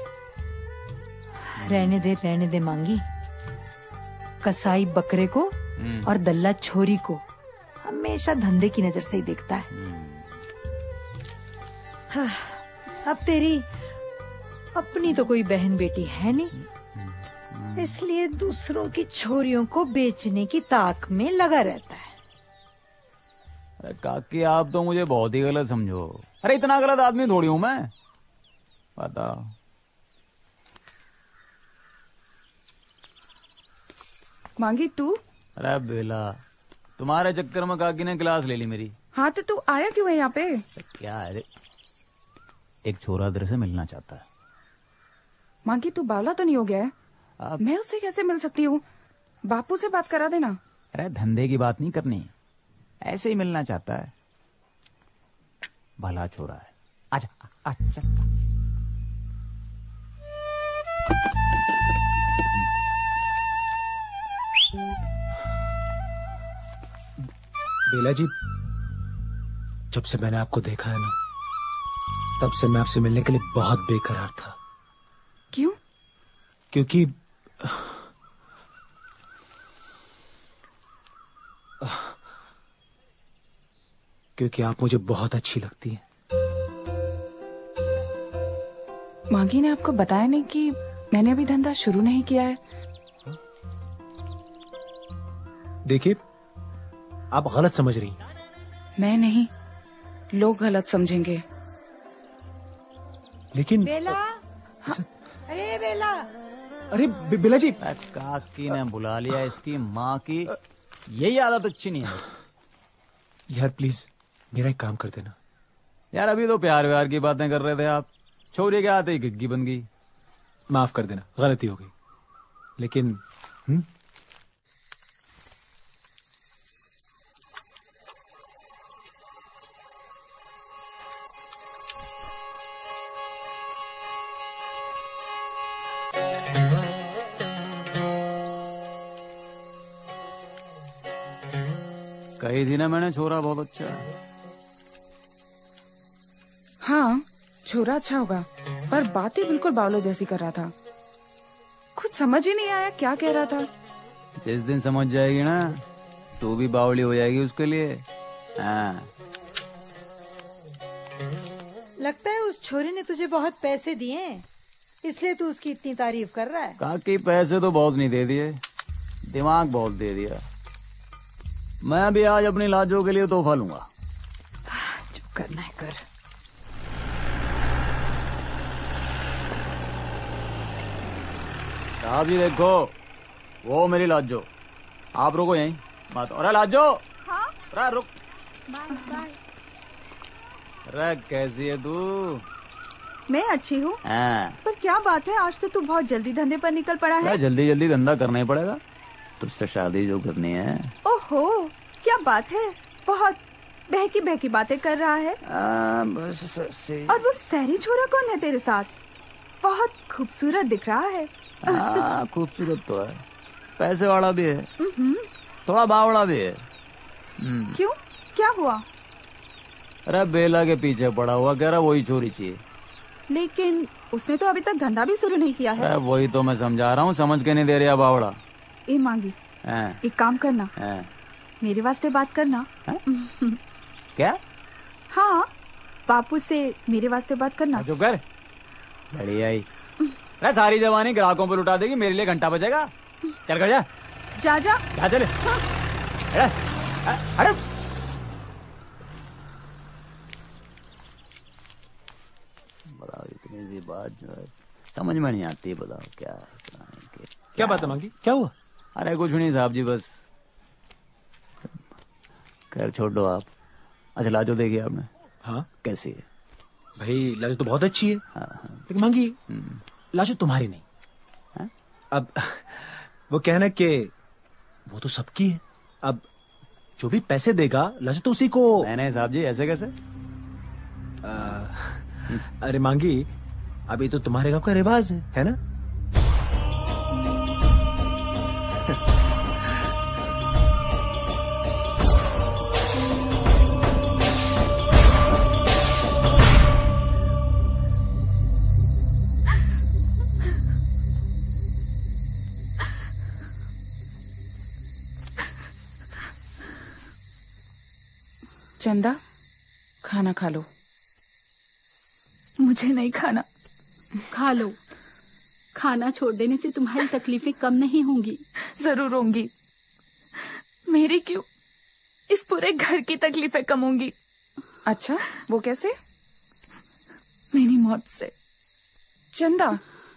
रहने दे मांगी। कसाई बकरे को और दल्ला छोरी को हमेशा धंधे की नजर से ही देखता है। हाँ, अब तेरी अपनी तो कोई बहन बेटी है नहीं, इसलिए दूसरों की छोरियों को बेचने की ताक में लगा रहता है। अरे काकी, आप तो मुझे बहुत ही गलत समझो। अरे इतना गलत आदमी थोड़ी हूं मैं, बताओ। मांगी तू? अरे बेला, तुम्हारे चक्कर में काकी ने क्लास ले ली मेरी। हाँ तो तू आया क्यों है यहाँ पे? क्या है, एक छोरा तेरे से मिलना चाहता है। मांगी तू बावला तो नहीं हो गया है? मैं उससे कैसे मिल सकती हूँ? बापू से बात करा देना। अरे धंधे की बात नहीं करनी, ऐसे ही मिलना चाहता है। भला छोरा है। आजा आजा। बेला जी, जब से मैंने आपको देखा है ना, तब से मैं आपसे मिलने के लिए बहुत बेकरार था। क्यों? क्योंकि आप मुझे बहुत अच्छी लगती हैं। मांगी ने आपको बताया नहीं कि मैंने अभी धंधा शुरू नहीं किया है? देखिए, आप गलत समझ रही हैं। मैं नहीं, लोग गलत समझेंगे। लेकिन बेला, अरे बेला, अरे बेला जी। काकी ने बुला लिया इसकी माँ की, यही आदत अच्छी नहीं है। यार प्लीज मेरा एक काम कर देना। यार अभी तो प्यार व्यार की बातें कर रहे थे आप, छोरी के आते ही गिग्गी बन गई। माफ कर देना, गलती हो गई। लेकिन कही थी ना मैंने, छोरा बहुत अच्छा है। हाँ, छोरा अच्छा होगा, पर बात ही बिल्कुल बावलों जैसी कर रहा था। कुछ समझ ही नहीं आया क्या कह रहा था। जिस दिन समझ जाएगी ना, तू भी बावली हो जाएगी उसके लिए। हाँ। लगता है उस छोरी ने तुझे बहुत पैसे दिए, इसलिए तू उसकी इतनी तारीफ कर रहा है। काकी पैसे तो बहुत नहीं दे दिए, दिमाग बहुत दे दिया। मैं भी आज अपनी लाजों के लिए तोहफा लूंगा। जो करना है कर। साहब जी देखो, वो मेरी लाजो। आप रुको यहीं मत। अरे लाजो। हाँ? अरे रुक। अरे कैसी है तू? मैं अच्छी हूँ। हाँ। पर क्या बात है, आज तो तू बहुत जल्दी धंधे पर निकल पड़ा है। जल्दी जल्दी धंधा करना ही पड़ेगा, तुझसे शादी जो करनी है। ओहो, क्या बात है, बहुत बहकी बहकी बातें कर रहा है। बस और वो सहरी छोरा कौन है तेरे साथ? बहुत खूबसूरत दिख रहा है। हाँ, खूबसूरत तो है, पैसे वाला भी है, थोड़ा बावड़ा भी है। क्यों, क्या हुआ? अरे बेला के पीछे पड़ा हुआ, कह रहा वही चोरी चाहिए। लेकिन उसने तो अभी तक धंधा भी शुरू नहीं किया है। अरे वही तो मैं समझा रहा हूँ, समझ के नहीं दे रहा बावड़ा। ए मांगी, एक काम करना, मेरे वास्ते बात करना। क्या? हाँ, बापू से मेरे वास्ते बात करना। जो कर बढ़िया ही। अरे सारी जवानी ग्राहकों पर लुटा देगी, मेरे लिए घंटा बचेगा। चल कर जा जा जा जा चले। अरे अरे बताओ, इतनी सी बात जो है समझ में नहीं आती। बताओ क्या बात है मांगी, क्या हुआ? अरे कुछ नहीं साहब जी, बस खैर छोड़ दो आप। अच्छा लाजो देखिए आपने? हाँ कैसी है? भाई लाजो तो बहुत अच्छी है। लेकिन मांगी लाजो तुम्हारी नहीं। अब वो कहना कि वो तो सबकी है, अब जो भी पैसे देगा लाजो तो उसी को। नहीं साहब जी, ऐसे कैसे? अरे मांगी अभी तो तुम्हारे गांव का रिवाज है ना? चंदा खाना खा लो। मुझे नहीं खाना। खा लो, खाना छोड़ देने से तुम्हारी तकलीफें कम नहीं होंगी। जरूर होंगी। मेरी क्यों, इस पूरे घर की तकलीफें कम होंगी। अच्छा वो कैसे? मेरी मौत से। चंदा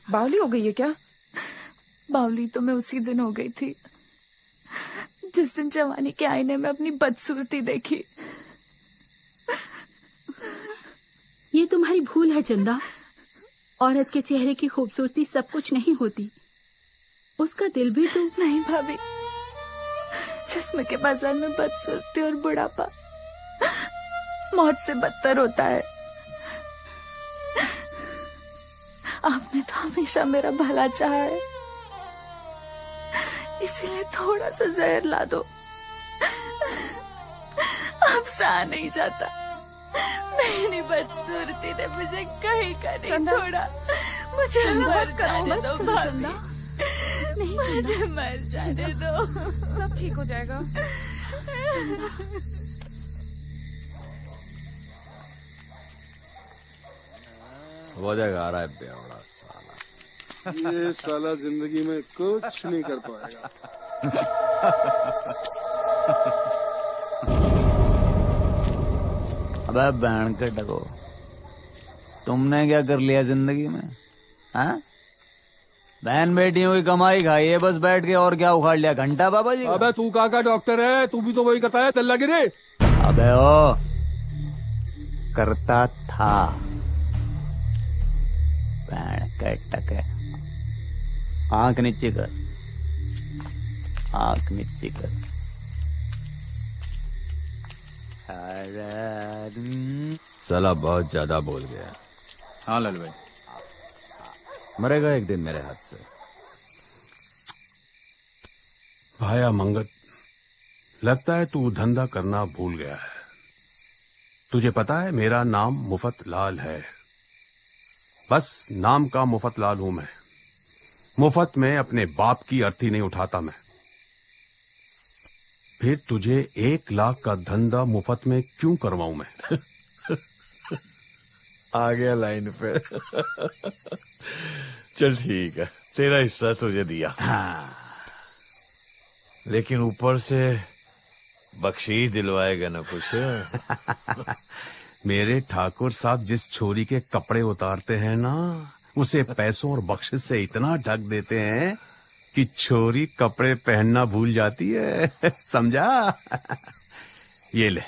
बावली हो गई है क्या? बावली तो मैं उसी दिन हो गई थी जिस दिन जवानी के आईने में अपनी बदसूरती देखी। ये तुम्हारी भूल है चंदा। औरत के चेहरे की खूबसूरती सब कुछ नहीं होती, उसका दिल भी तो। नहीं भाभी, जिस्म के बाजार में बदसूरती और बुढ़ापा मौत से बदतर होता है। आपने तो हमेशा मेरा भला चाहा है, इसीलिए थोड़ा सा जहर ला दो। अब सहा नहीं जाता। मेरी बदसूरती ने मुझे कहीं का नहीं छोड़ा। मुझे मर जाने दो भाभी, मुझे मर जाने दो। सब ठीक हो जाएगा। वो जगह आ रहा है बेवड़ा साला। ये साला जिंदगी में कुछ नहीं कर पाएगा। अबे बहन के डको, तुमने क्या कर लिया जिंदगी में? हाँ, बहन बेटियों की कमाई खाई है बस बैठ के, और क्या उखाड़ लिया? घंटा बाबा जी। अबे तू का डॉक्टर है, तू भी तो वही करता है तल्ला गिरे। अबे ओ करता था। बहन के टके, आंख नीचे कर, आंख नीचे कर। साला बहुत ज्यादा बोल गया। हाँ लाल भाई, मरेगा एक दिन मेरे हाथ से। भाया मंगत, लगता है तू धंधा करना भूल गया है। तुझे पता है मेरा नाम मुफत लाल है। बस नाम का मुफत लाल हूं मैं। मुफ्त में अपने बाप की अर्थी नहीं उठाता मैं। फिर तुझे 1 लाख का धंधा मुफ्त में क्यों करवाऊं मैं? आ गया लाइन पे। चल ठीक है, तेरा हिस्सा तुझे दिया। हाँ। लेकिन ऊपर से बख्शीश दिलवाएगा ना कुछ? मेरे ठाकुर साहब जिस छोरी के कपड़े उतारते हैं ना, उसे पैसों और बख्शिश से इतना ढक देते हैं कि छोरी कपड़े पहनना भूल जाती है। समझा? ये ले,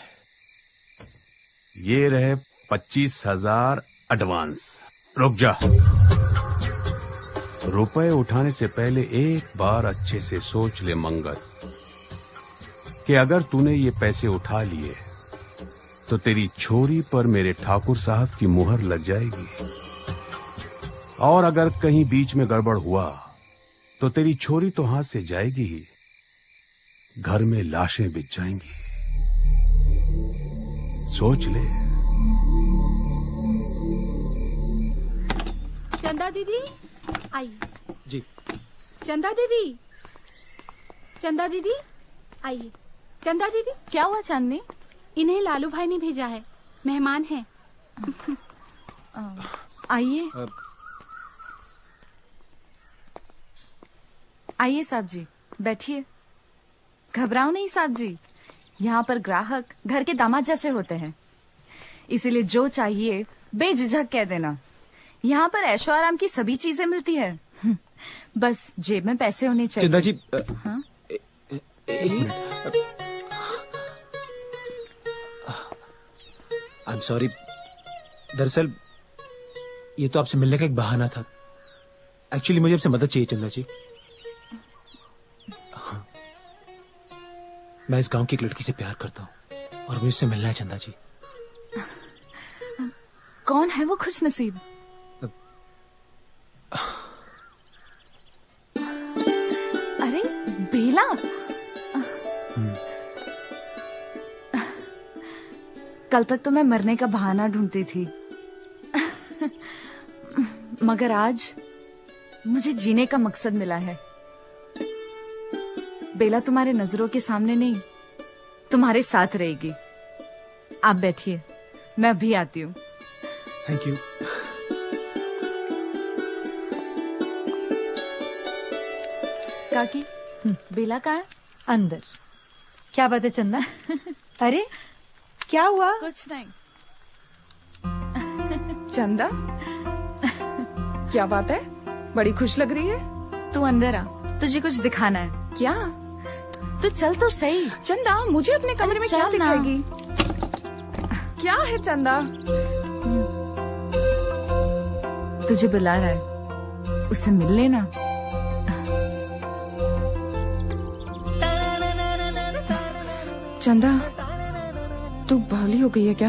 ये रहे 25,000 एडवांस। रुक जा। रुपए उठाने से पहले एक बार अच्छे से सोच ले मंगत, कि अगर तूने ये पैसे उठा लिए तो तेरी छोरी पर मेरे ठाकुर साहब की मुहर लग जाएगी, और अगर कहीं बीच में गड़बड़ हुआ तो तेरी छोरी तो हाथ से जाएगी ही, घर में लाशें बिछ जाएंगी। सोच ले। चंदा दीदी आई। जी। चंदा दीदी, चंदा दीदी आइए। चंदा दीदी। क्या हुआ चांदनी? इन्हें लालू भाई ने भेजा है, मेहमान हैं। आइए आइए साहब जी, बैठिए। घबराओ नहीं साहब जी, यहाँ पर ग्राहक घर के दामाद जैसे होते हैं, इसीलिए जो चाहिए बेझिझक कह देना। यहाँ पर ऐशो आराम की सभी चीजें मिलती है, बस जेब में पैसे होने चाहिए। चंदा जी, हाँ? एक मिनट। आई एम सॉरी, दरअसल ये तो आपसे मिलने का एक बहाना था। एक्चुअली मुझे आपसे मदद चाहिए चंदा जी। हाँ, मैं इस गांव की एक लड़की से प्यार करता हूँ और मुझे उससे मिलना है चंदा जी। कौन है वो खुश नसीब? अरे बेला, कल तक तो मैं मरने का बहाना ढूंढती थी, मगर आज मुझे जीने का मकसद मिला है। बेला तुम्हारे नजरों के सामने नहीं, तुम्हारे साथ रहेगी। आप बैठिए, मैं अभी आती हूँ। Thank you. काकी, बेला कहाँ है? अंदर। क्या बात है चंदा? अरे क्या हुआ? कुछ नहीं। चंदा, क्या बात है? बड़ी खुश लग रही है। तू अंदर आ, तुझे कुछ दिखाना है। क्या? तू चल तो सही। चंदा, मुझे अपने कमरे में क्या दिखाएगी? क्या है चंदा? तुझे बुला रहा है, उसे मिल लेना। चंदा, तू बावली हो गई है क्या?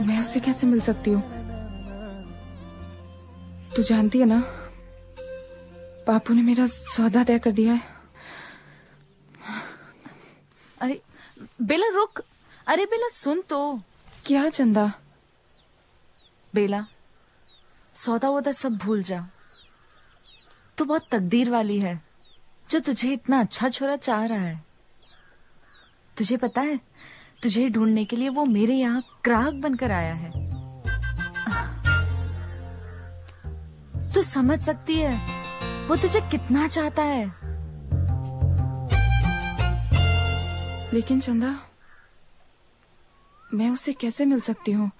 मैं उससे कैसे मिल सकती हूँ? तू जानती है ना, बापू ने मेरा सौदा तय कर दिया है। अरे बेला रुक, अरे बेला सुन तो। क्या चंदा? बेला, सौदा वोदा सब भूल जा। तू बहुत तकदीर वाली है जो तुझे इतना अच्छा छोरा चाह रहा है। तुझे पता है, तुझे ढूंढने के लिए वो मेरे यहाँ ग्राहक बनकर आया है। तू समझ सकती है वो तुझे कितना चाहता है। लेकिन चंदा, मैं उससे कैसे मिल सकती हूँ?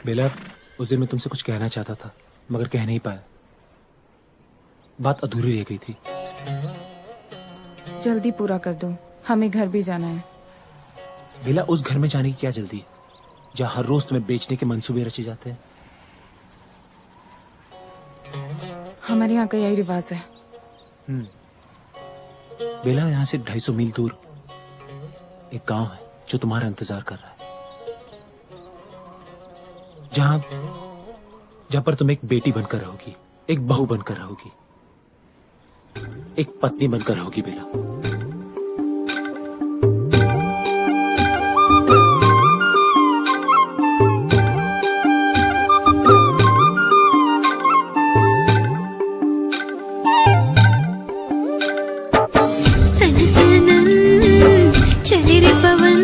बेला, उस दिन मैं तुमसे कुछ कहना चाहता था मगर कह नहीं पाया। बात अधूरी रह गई थी। जल्दी पूरा कर दो, हमें घर भी जाना है। बेला, उस घर में जाने की क्या जल्दी है जहाँ हर रोज तुम्हें बेचने के मंसूबे रचे जाते हैं? हमारे यहाँ का यही रिवाज है। बेला, यहाँ से 250 मील दूर एक गांव है जो तुम्हारा इंतजार कर रहा है, जहां पर तुम एक बेटी बनकर रहोगी, एक बहू बनकर रहोगी, एक पत्नी बनकर रहोगी। बेला, सन सनन चले रे पवन,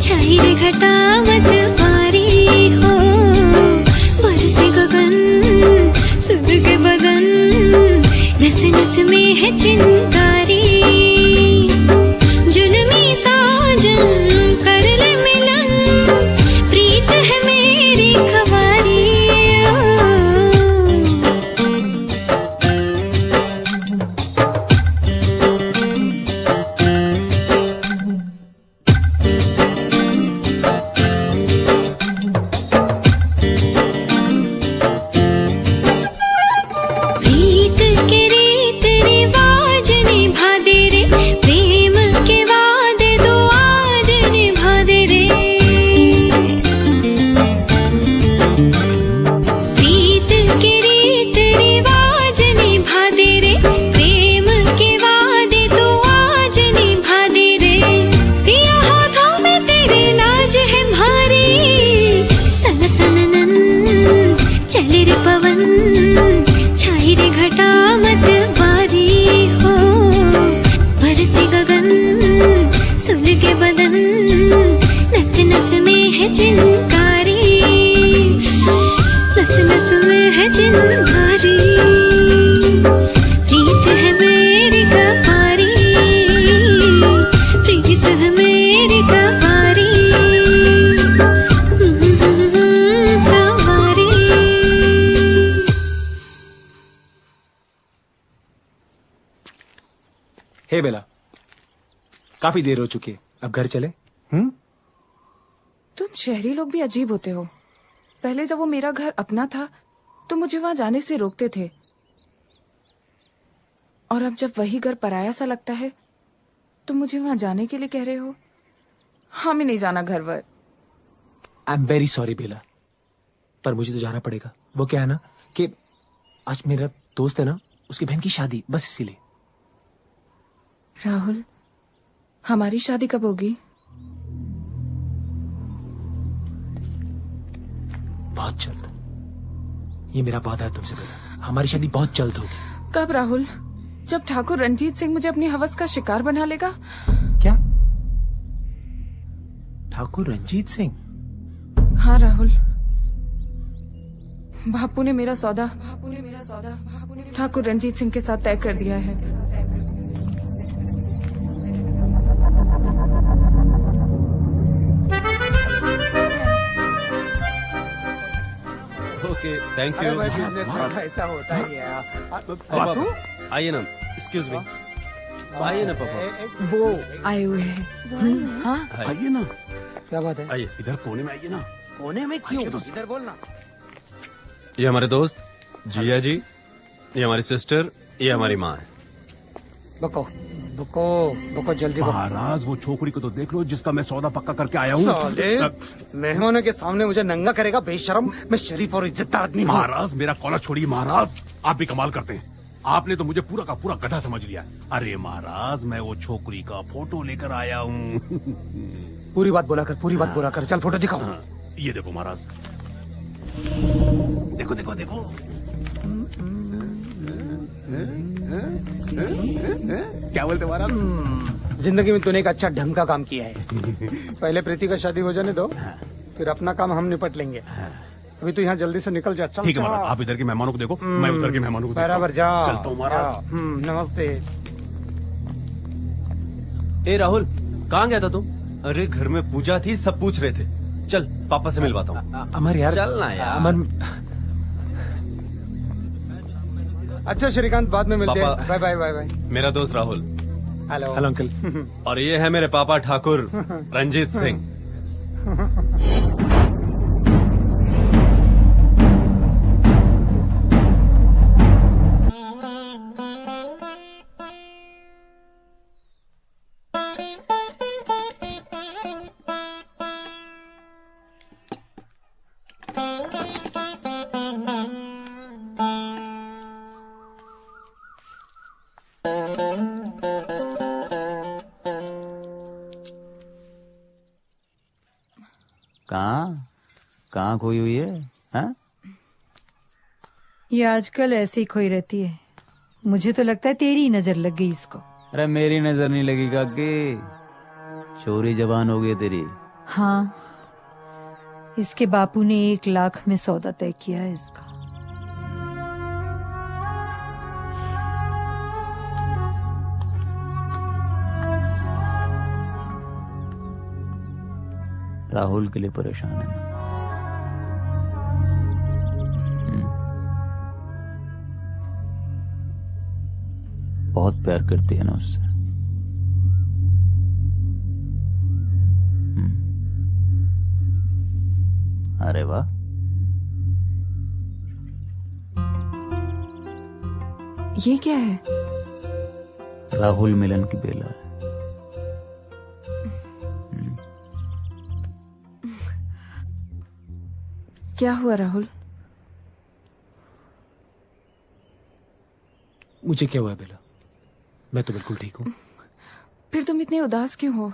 छाई रे घटावत भारी हो, बरसे गगन सुर के बदन, नस नस में है चिंगारी। जुल्मी साजन कर ले मिलन, प्रीत है मेरी खवारी। प्रीत के रीत रिवाज ने हे बेला, काफी देर हो चुकी है, अब घर चले? तुम शहरी लोग भी अजीब होते हो। पहले जब वो मेरा घर अपना था तो मुझे वहां जाने से रोकते थे, और अब जब वही घर पराया सा लगता है तो मुझे वहां जाने के लिए कह रहे हो। हमें नहीं जाना घर वर। आई एम वेरी सॉरी बेला, पर मुझे तो जाना पड़ेगा। वो क्या है ना कि आज मेरा दोस्त है ना, उसकी बहन की शादी, बस इसीलिए। राहुल, हमारी शादी कब होगी? बहुत जल्द। ये मेरा वादा है तुमसे बेला, हमारी शादी बहुत जल्द होगी। कब राहुल? जब ठाकुर रंजीत सिंह मुझे अपनी हवस का शिकार बना लेगा। क्या? ठाकुर रंजीत सिंह? हाँ राहुल, बापू ने मेरा सौदा ठाकुर रंजीत सिंह के साथ तय कर दिया है। Okay, thank you. बिजनेस में ऐसा होता ही है। बापू आइए ना, एक्सक्यूज मी, आइए ना पापा। वो आए हुए हैं। हाँ आइए ना। क्या बात है? आइए इधर कोने में आइए ना। कोने में क्यों? इधर बोलना। ये हमारे दोस्त जिया जी, ये हमारी सिस्टर, ये हमारी माँ है। बको बको बको, जल्दी बको। महाराज वो छोकरी को तो देख लो जिसका मैं सौदा पक्का करके आया हूँ। मेहमानों के सामने मुझे नंगा करेगा बेशरम। मैं शरीफ और इज्जतदार आदमी हूँ। महाराज मेरा कॉलर छोड़िए महाराज, आप भी कमाल करते हैं। आपने तो मुझे पूरा का पूरा गधा समझ लिया। अरे महाराज, मैं वो छोकरी का फोटो लेकर आया हूँ। पूरी बात बोला कर, पूरी बात बोला कर। चल फोटो दिखाओ। ये देखो महाराज, देखो देखो देखो। क्या बोलते महाराज? जिंदगी में तूने एक अच्छा ढंग का काम किया है। पहले प्रीति का शादी हो जाने दो, फिर अपना काम हम निपट लेंगे। अभी तो यहाँ जल्दी से निकल जा। चल ठीक है महाराज, आप इधर के मेहमानों को देखो, मैं उधर के मेहमानों को देखता हूं। बराबर जा। चलता हूँ महाराज। नमस्ते। ए राहुल, कहाँ गया था तुम? अरे घर में पूजा थी, सब पूछ रहे थे। चल पापा से मिलवाता हूँ। अमर यार, चल ना यार। अमर। अच्छा श्रीकांत, बाद में मिलते हैं। Bye bye bye bye. मेरा दोस्त राहुल। Hello hello uncle. और ये है मेरे पापा ठाकुर रंजीत सिंह। कहाँ खोई हुई है? हाँ? ये आजकल ऐसे ही खोई रहती है। मुझे तो लगता है तेरी ही नजर लग गई इसको। अरे मेरी नजर नहीं लगी काकी, छोरी जवान हो गई तेरी। हाँ, इसके बापू ने 1 लाख में सौदा तय किया है इसका। राहुल के लिए परेशान है। बहुत प्यार करती है ना उससे। अरे वाह, ये क्या है? राहुल मिलन की बेला है। क्या हुआ राहुल? मुझे क्या हुआ बेला? मैं तो बिल्कुल ठीक हूँ। फिर तुम इतने उदास क्यों हो?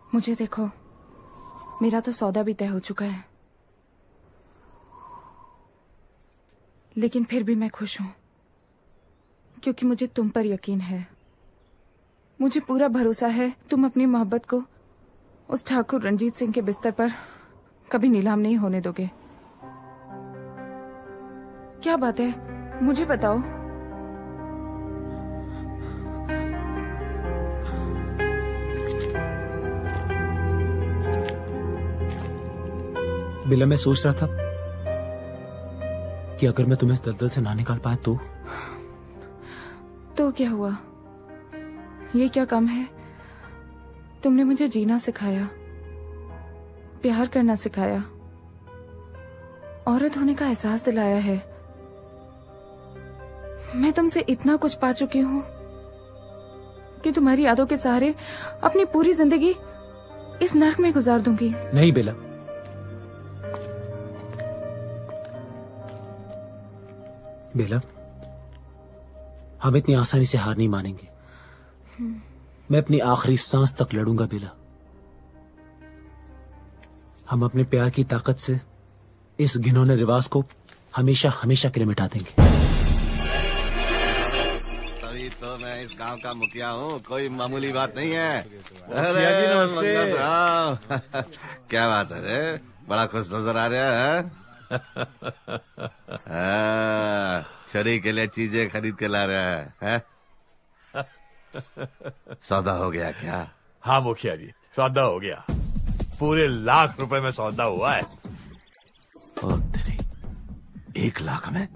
मुझे देखो, मेरा तो सौदा भी तय हो चुका है, लेकिन फिर भी मैं खुश हूं क्योंकि मुझे तुम पर यकीन है। मुझे पूरा भरोसा है तुम अपनी मोहब्बत को उस ठाकुर रंजीत सिंह के बिस्तर पर कभी नीलाम नहीं होने दोगे। क्या बात है, मुझे बताओ। बिला, मैं सोच रहा था कि अगर मैं तुम्हें इस दलदल से ना निकाल पाया तो क्या हुआ? ये क्या कम है? तुमने मुझे जीना सिखाया, प्यार करना सिखाया, औरत होने का एहसास दिलाया है। मैं तुमसे इतना कुछ पा चुकी हूँ कि तुम्हारी यादों के सहारे अपनी पूरी जिंदगी इस नर्क में गुजार दूंगी। नहीं बेला, बेला, हम इतनी आसानी से हार नहीं मानेंगे। मैं अपनी आखिरी सांस तक लड़ूंगा बेला। हम अपने प्यार की ताकत से इस घिनौने रिवाज को हमेशा हमेशा के लिए मिटा देंगे। तभी तो मैं इस गांव का मुखिया हूँ, कोई मामूली बात नहीं है। मुखिया जी नमस्ते। मंगत राव, क्या बात है रे, बड़ा खुश नजर आ रहा है। छरी के लिए चीजें खरीद के ला रहा है? सौदा हो गया क्या? हाँ मुखिया जी, सौदा हो गया। पूरे ₹1,00,000 में सौदा हुआ है। ओ तेरी, 1,00,000 में?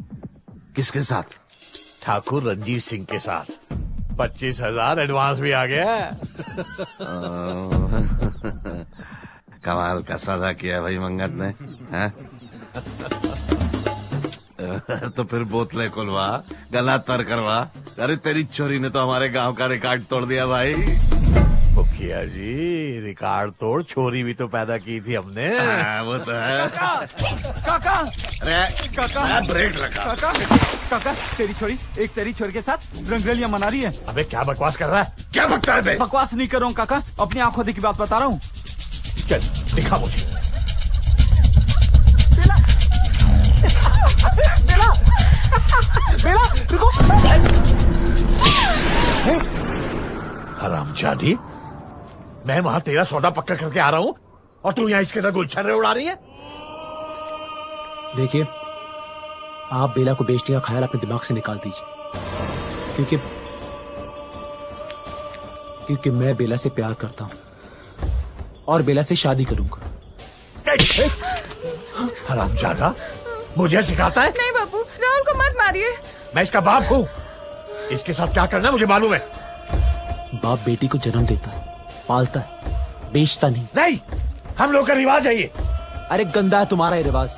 किसके साथ? ठाकुर रंजीत सिंह के साथ। 25,000 एडवांस भी आ गया है। कमाल का सौदा किया भाई मंगत ने, हैं? तो फिर बोतलें खुलवा, गला तर करवा। अरे तेरी चोरी ने तो हमारे गांव का रिकॉर्ड तोड़ दिया भाई। मुखिया जी, रिकॉर्ड तोड़ छोरी भी तो पैदा की थी हमने। वो तो है। काका, अरे काका, ब्रेक लगा। काका, तेरी छोरी एक तेरी छोरी के साथ रंगरेलियां मना रही है। अबे क्या बकवास कर रहा है? क्या बकता है बे? बकवास नहीं कर रहा हूँ काका, अपनी आंखों देखी बात बता रहा हूँ। चल दिखा मुझे। बेला, बेला, रुको। हरामजादी, मैं वहां तेरा सौदा पक्का करके आ रहा हूँ और तू यहाँ इसके अंदर गुलछर्रे उड़ा रही है। देखिए, आप बेला को बेचने का ख्याल अपने दिमाग से निकाल दीजिए, क्योंकि मैं बेला से प्यार करता हूं और बेला से शादी करूंगा। हरामजादा, मुझे सिखाता है? नहीं बापू, राहुल को मत मारिए। मैं इसका बाप हूँ, इसके साथ क्या करना है मुझे मालूम है। बाप बेटी को जन्म देता है, पालता है, बेचता नहीं। नहीं, हम लोग का रिवाज है ये। अरे गंदा है तुम्हारा ये रिवाज,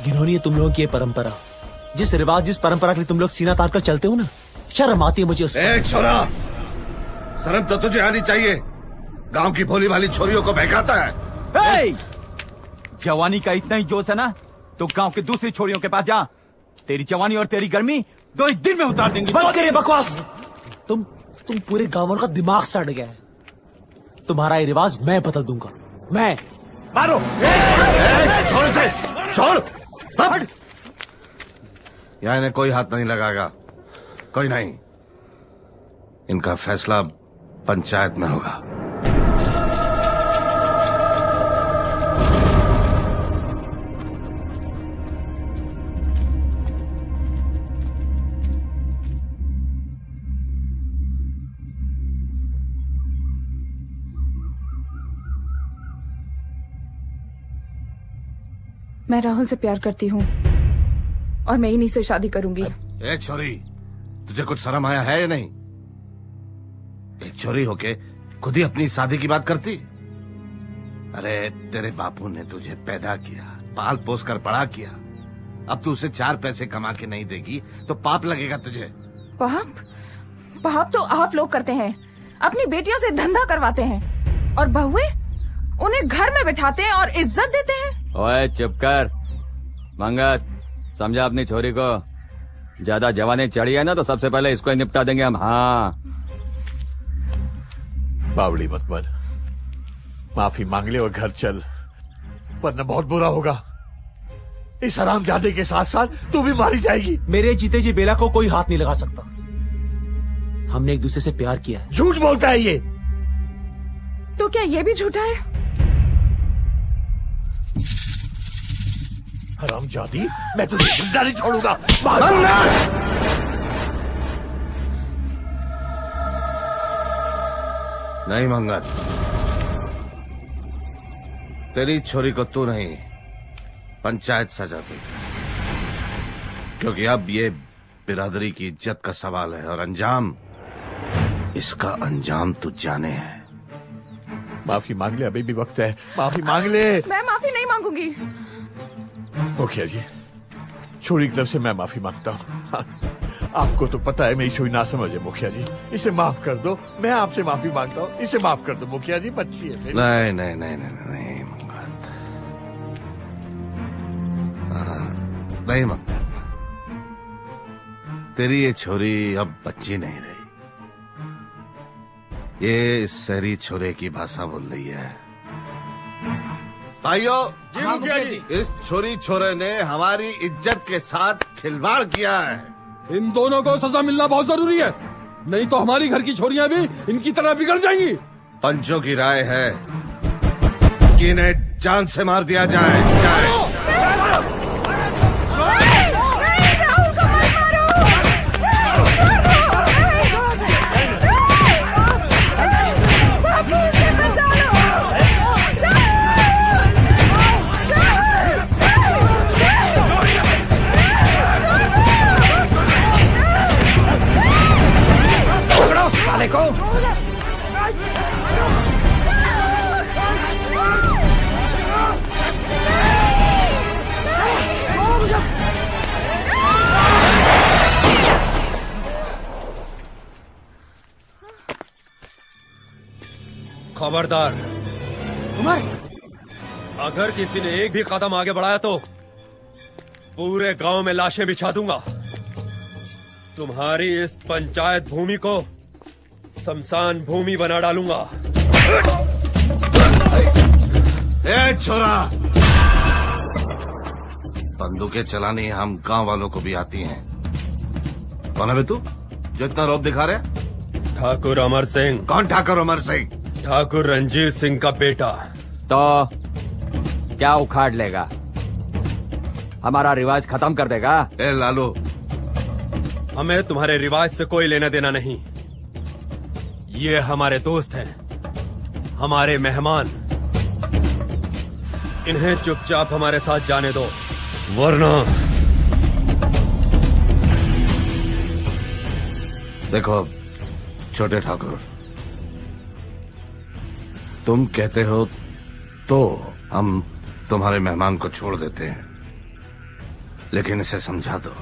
घिनौनी है तुम लोगों की ये परंपरा। जिस रिवाज, जिस परंपरा के लिए तुम लोग सीना तान कर चलते हो ना, शर्म आती है मुझे उस पर। छोरा, शर्म तो तुझे आनी चाहिए। गांव की भोली भाली छोरियों को बहकाता है। जवानी का इतना ही जोश है ना, तो गांव के दूसरी छोरियों के पास जा। तेरी जवानी और तेरी गर्मी 2 ही दिन में उतार देंगे। बंद करिए बकवास। तुम पूरे गांव का दिमाग सड़ गया है। तुम्हारा ये रिवाज मैं बदल दूंगा। मैं मारो। छोड़ से, छोड़। यहाँ इन्हें कोई हाथ नहीं लगाएगा, कोई नहीं। इनका फैसला पंचायत में होगा। मैं राहुल से प्यार करती हूँ और मैं इन्हीं से शादी करूंगी। एक छोरी, तुझे कुछ शर्म आया है या नहीं? एक छोरी होके खुद ही अपनी शादी की बात करती। अरे तेरे बापू ने तुझे पैदा किया, पाल पोस कर बड़ा किया। अब तू उसे 4 पैसे कमा के नहीं देगी तो पाप लगेगा तुझे। पाप? पाप तो आप लोग करते हैं, अपनी बेटियों से धंधा करवाते हैं और बहुएं उन्हें घर में बिठाते हैं और इज्जत देते हैं। ओए चुप कर मंगत, समझा अपनी छोरी को। ज्यादा जवानी चढ़ी है ना तो सबसे पहले इसको ही निपटा देंगे हम। हाँ, बावड़ी मत बन, माफी मांग ले और घर चल, वरना बहुत बुरा होगा। इस हरामजादे के साथ साथ तू भी मारी जाएगी। मेरे जीते जी बेला को कोई हाथ नहीं लगा सकता। हमने एक दूसरे से प्यार किया है। झूठ बोलता है ये। तो क्या ये भी झूठा है? हरामजादी, मैं तुझे जिंदा नहीं छोड़ूंगा। नहीं मंगत, तेरी छोरी को तू नहीं, पंचायत सजा देगी, क्योंकि अब ये बिरादरी की इज्जत का सवाल है और अंजाम इसका अंजाम तू जाने है। माफी मांग ले, अभी भी वक्त है, माफी मांग ले। मैं माफी नहीं मांगूंगी। मुखिया जी, छोरी की तरफ से मैं माफी मांगता हूँ। हाँ, आपको तो पता है मेरी छोरी ना समझे मुखिया जी, इसे माफ कर दो। मैं आपसे माफी मांगता हूँ, इसे माफ कर दो मुखिया जी, बच्ची है मेरी। नहीं नहीं नहीं नहीं नहीं मंगत, नहीं मंगत, तेरी ये छोरी अब बच्ची नहीं रही। ये इस शहरी छोरे की भाषा बोल रही है। भाइयों, जी मुखिया जी, इस छोरी छोरे ने हमारी इज्जत के साथ खिलवाड़ किया है। इन दोनों को सजा मिलना बहुत जरूरी है, नहीं तो हमारी घर की छोरियां भी इनकी तरह बिगड़ जाएंगी। पंचों की राय है कि इन्हें जान से मार दिया जाए। साले को खबरदार, अगर किसी ने एक भी कदम आगे बढ़ाया तो पूरे गांव में लाशें बिछा दूंगा। तुम्हारी इस पंचायत भूमि को शमशान भूमि बना डालूंगा। ए छोरा, बंदूकें चलानी हम गांव वालों को भी आती हैं। कौन है बे तू जो इतना रौब दिखा रहे? ठाकुर अमर सिंह। कौन ठाकुर अमर सिंह? ठाकुर रंजीत सिंह का बेटा। तो क्या उखाड़ लेगा? हमारा रिवाज खत्म कर देगा? ए लालू, हमें तुम्हारे रिवाज से कोई लेना देना नहीं। ये हमारे दोस्त हैं, हमारे मेहमान। इन्हें चुपचाप हमारे साथ जाने दो, वरना। देखो छोटे ठाकुर, तुम कहते हो तो हम तुम्हारे मेहमान को छोड़ देते हैं, लेकिन इसे समझा दो,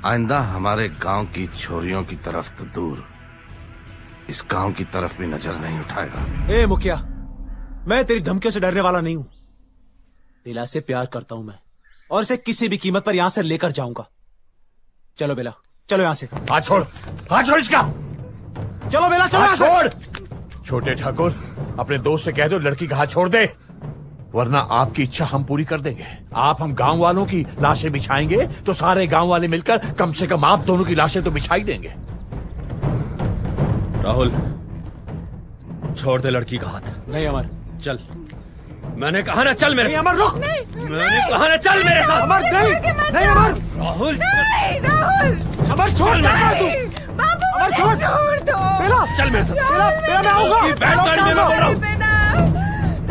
आइंदा हमारे गांव की छोरियों की तरफ तो दूर, इस गांव की तरफ भी नजर नहीं उठाएगा। ए मुखिया, मैं तेरी धमकियों से डरने वाला नहीं हूं। बेला से प्यार करता हूं मैं, और इसे किसी भी कीमत पर यहां से लेकर जाऊंगा। चलो बेला, चलो यहां से। हाथ छोड़, हाथ छोड़ इसका। चलो बेला, चलो यहां से। छोड़। छोटे ठाकुर, अपने दोस्त से कह दो लड़की का हाथ छोड़ दे, वरना आपकी इच्छा हम पूरी कर देंगे। आप हम गांव वालों की लाशें बिछाएंगे तो सारे गांव वाले मिलकर कम से कम आप दोनों की लाशें तो बिछाई देंगे। राहुल, छोड़ दे लड़की का हाथ। नहीं अमर, चल। मैंने कहा ना चल मेरे साथ। अमर रुक। मैंने कहा ना चल मेरे साथ। अमर नहीं, नहीं अमर। राहुल, राहुल, अमर छोड़ दे तू। अमर छोड़ दो। बेला, चल मेरे साथ। बेला मैं आऊंगा। बैठ गाड़ी में, मैं बोल रहा हूँ।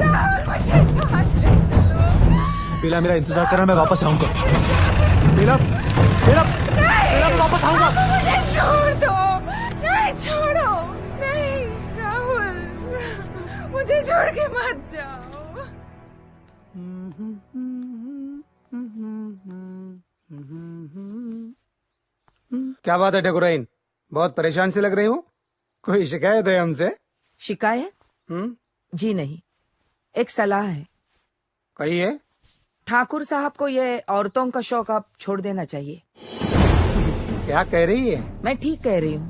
राहुल, मुझे साथ ले चलो। बेला मेरा इंतजार करना, मैं वापस आऊंगा। बेला, बेला, बेला मैं वापस आऊंगा। मुझे छोड़ दो। नहीं छोड़ो, नहीं राहुल, मुझे छोड़ के मत जाओ। क्या बात है ठाकुराइन, बहुत परेशान से लग रही हो? कोई शिकायत है हमसे? शिकायत? जी नहीं, एक सलाह है। कहिए। ठाकुर साहब को ये औरतों का शौक अब छोड़ देना चाहिए। क्या कह रही है? मैं ठीक कह रही हूँ।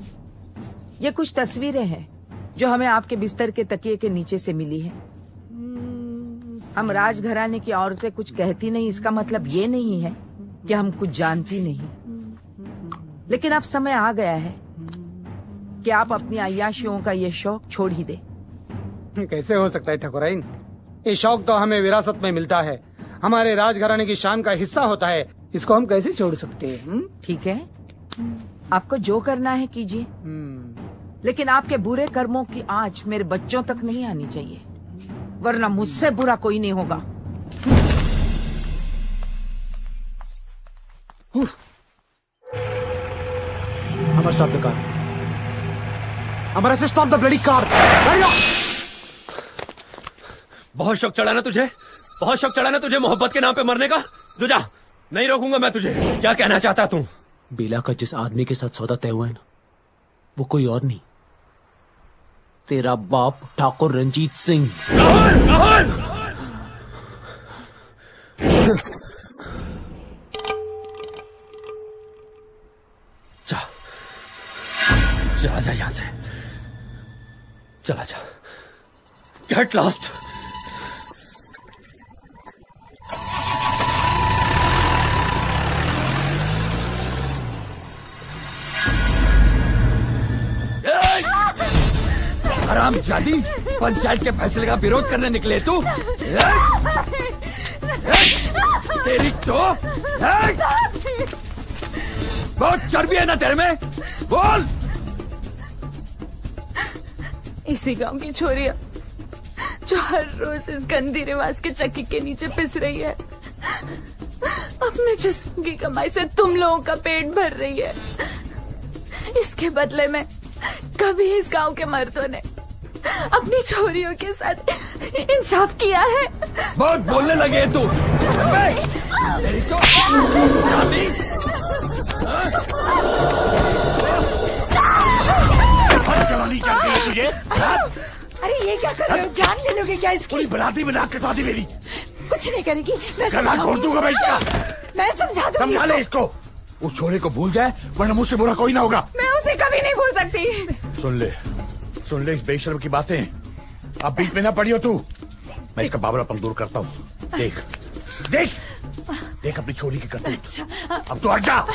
ये कुछ तस्वीरें हैं जो हमें आपके बिस्तर के तकिए के नीचे से मिली है। हम राजघराने की औरतें कुछ कहती नहीं, इसका मतलब ये नहीं है कि हम कुछ जानती नहीं, लेकिन अब समय आ गया है कि आप अपनी अय्याशियों का ये शौक छोड़ ही दे। कैसे हो सकता है ठाकुराइन? ये शौक तो हमें विरासत में मिलता है, हमारे राजघराने की शान का हिस्सा होता है, इसको हम कैसे छोड़ सकते हैं? ठीक है, आपको जो करना है कीजिए, लेकिन आपके बुरे कर्मों की आंच मेरे बच्चों तक नहीं आनी चाहिए, वरना मुझसे बुरा कोई नहीं होगा। अमर स्टॉप द कार। अमरा से स्टॉप द ब्लडी कार। बहुत शौक चढ़ा ना तुझे, बहुत शौक चढ़ा ना तुझे मोहब्बत के नाम पे मरने का। तू जा, नहीं रोकूंगा मैं तुझे। क्या कहना चाहता तू? बेला का जिस आदमी के साथ सौदा तय हुआ है ना, वो कोई और नहीं, तेरा बाप ठाकुर रंजीत सिंह। राहुल, राहुल! जा, चला जा यहां से, चला जा। Get lost. हराम जादी, पंचायत के फैसले का विरोध करने निकले तू? तेरी तो बहुत चर्बी है ना तेरे में, बोल। इसी गांव की छोरियां जो हर रोज इस गंदी रिवाज के चक्की के नीचे पिस रही है, अपने जिस्म की कमाई से तुम लोगों का पेट भर रही है। इसके बदले में कभी इस गांव के मर्दों ने अपनी छोरियों के साथ इंसाफ किया है? बहुत बोलने लगे तू। तेरी तो जवानी चल रही है तुझे? अरे ये क्या कर रहे हो? जान ले लोगे क्या इसकी? पूरी बराती में नाक कटवा दी मेरी। कुछ नहीं करेगी, मैं गला खोल दूंगा मैं इसका। मैं समझा दूंगी। समझा ले इसको। उस छोरे को भूल जाए वरना मुझसे बुरा कोई ना होगा। मैं उसे कभी नहीं भूल सकती। सुन ले इस बेशर्म की बातें। अब बीच में ना पड़ी हो तू। मैं इसका बाबरापन दूर करता हूँ। देख देख देख अपनी छोरी की करतूत। अच्छा अब तू हट जा।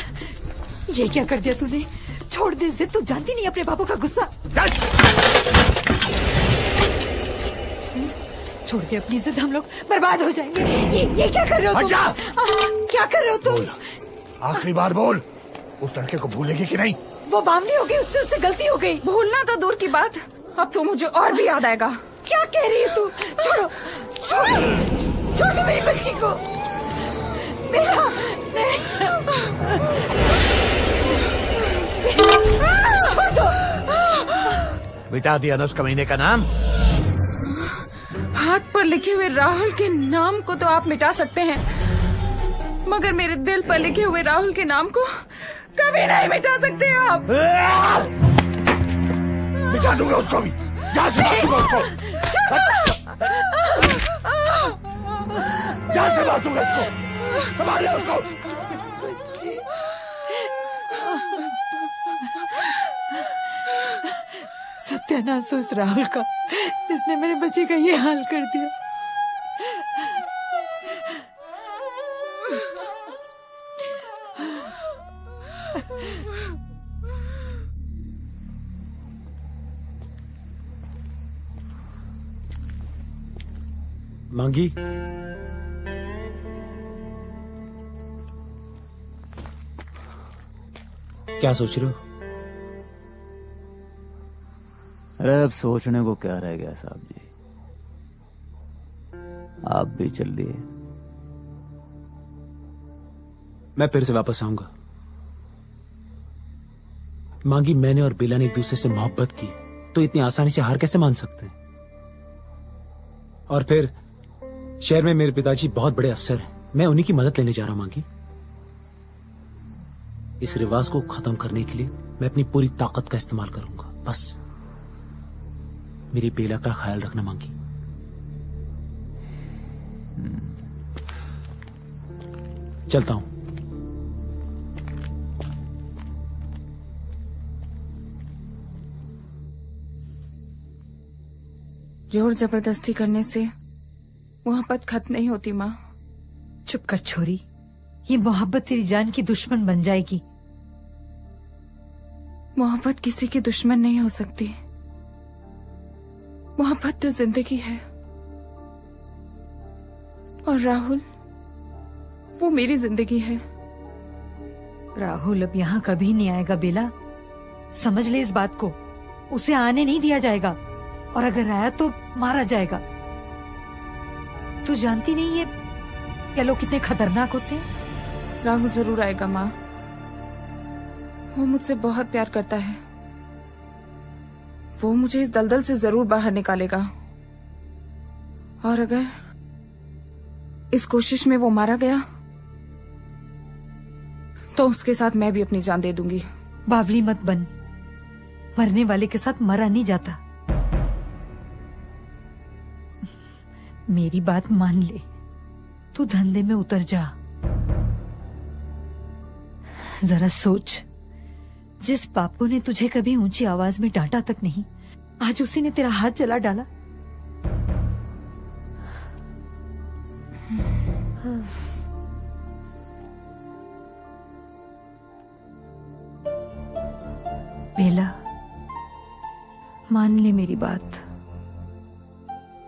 ये क्या कर दिया तूने? छोड़ दे जिद, तू जानती नहीं अपने बाबू का गुस्सा। छोड़ दे अपनी जिद, हम लोग बर्बाद हो जाएंगे। ये क्या कर रहे हो तुम? क्या कर रहे हो तुम? आखिरी बार बोल, उस लड़के को भूलेगी कि नहीं? वो बावली हो गई, उससे गलती हो गई। भूलना तो दूर की बात, अब तो मुझे और भी याद आएगा। क्या कह रही है तू? छोड़ो छोड़ दो मेरी बच्ची को। मेरा छोड़ दो। मिटा दिया ना उस कमीने का नाम? हाथ पर लिखे हुए राहुल के नाम को तो आप मिटा सकते हैं, मगर मेरे दिल पर लिखे हुए राहुल के नाम को कभी नहीं मिटा सकते आप। मिटा दूंगा उसको भी। जा से मार दूंगा उसको। जा से मार दूंगा उसको। संभालिए उसको। सत्यानाश उस राहुल का जिसने मेरे बच्चे का ये हाल कर दिया। मांगी, क्या सोच रहे हो? अरे अब सोचने को क्या रह गया साहब जी, आप भी चल दिए। मैं फिर से वापस आऊंगा। मांगी, मैंने और बेला ने एक दूसरे से मोहब्बत की तो इतनी आसानी से हार कैसे मान सकते हैं? और फिर शहर में मेरे पिताजी बहुत बड़े अफसर हैं, मैं उन्हीं की मदद लेने जा रहा हूं। मांगी, इस रिवाज को खत्म करने के लिए मैं अपनी पूरी ताकत का इस्तेमाल करूंगा। बस मेरी बेला का ख्याल रखना मांगी। चलता हूं। जोर जबरदस्ती करने से मोहब्बत खत्म नहीं होती माँ। चुप कर छोरी, ये मोहब्बत तेरी जान की दुश्मन बन जाएगी। मोहब्बत किसी की दुश्मन नहीं हो सकती। मोहब्बत तो जिंदगी है, और राहुल वो मेरी जिंदगी है। राहुल अब यहाँ कभी नहीं आएगा बेला, समझ ले इस बात को। उसे आने नहीं दिया जाएगा, और अगर आया तो मारा जाएगा। तू जानती नहीं ये लोग कितने खतरनाक होते हैं? राहुल जरूर आएगा माँ, वो मुझसे बहुत प्यार करता है। वो मुझे इस दलदल से जरूर बाहर निकालेगा, और अगर इस कोशिश में वो मारा गया तो उसके साथ मैं भी अपनी जान दे दूंगी। बावली मत बन, मरने वाले के साथ मरा नहीं जाता। मेरी बात मान ले, तू धंधे में उतर जा। जरा सोच, जिस बापू ने तुझे कभी ऊंची आवाज में डांटा तक नहीं, आज उसी ने तेरा हाथ जला डाला। बेला, मान ले मेरी बात,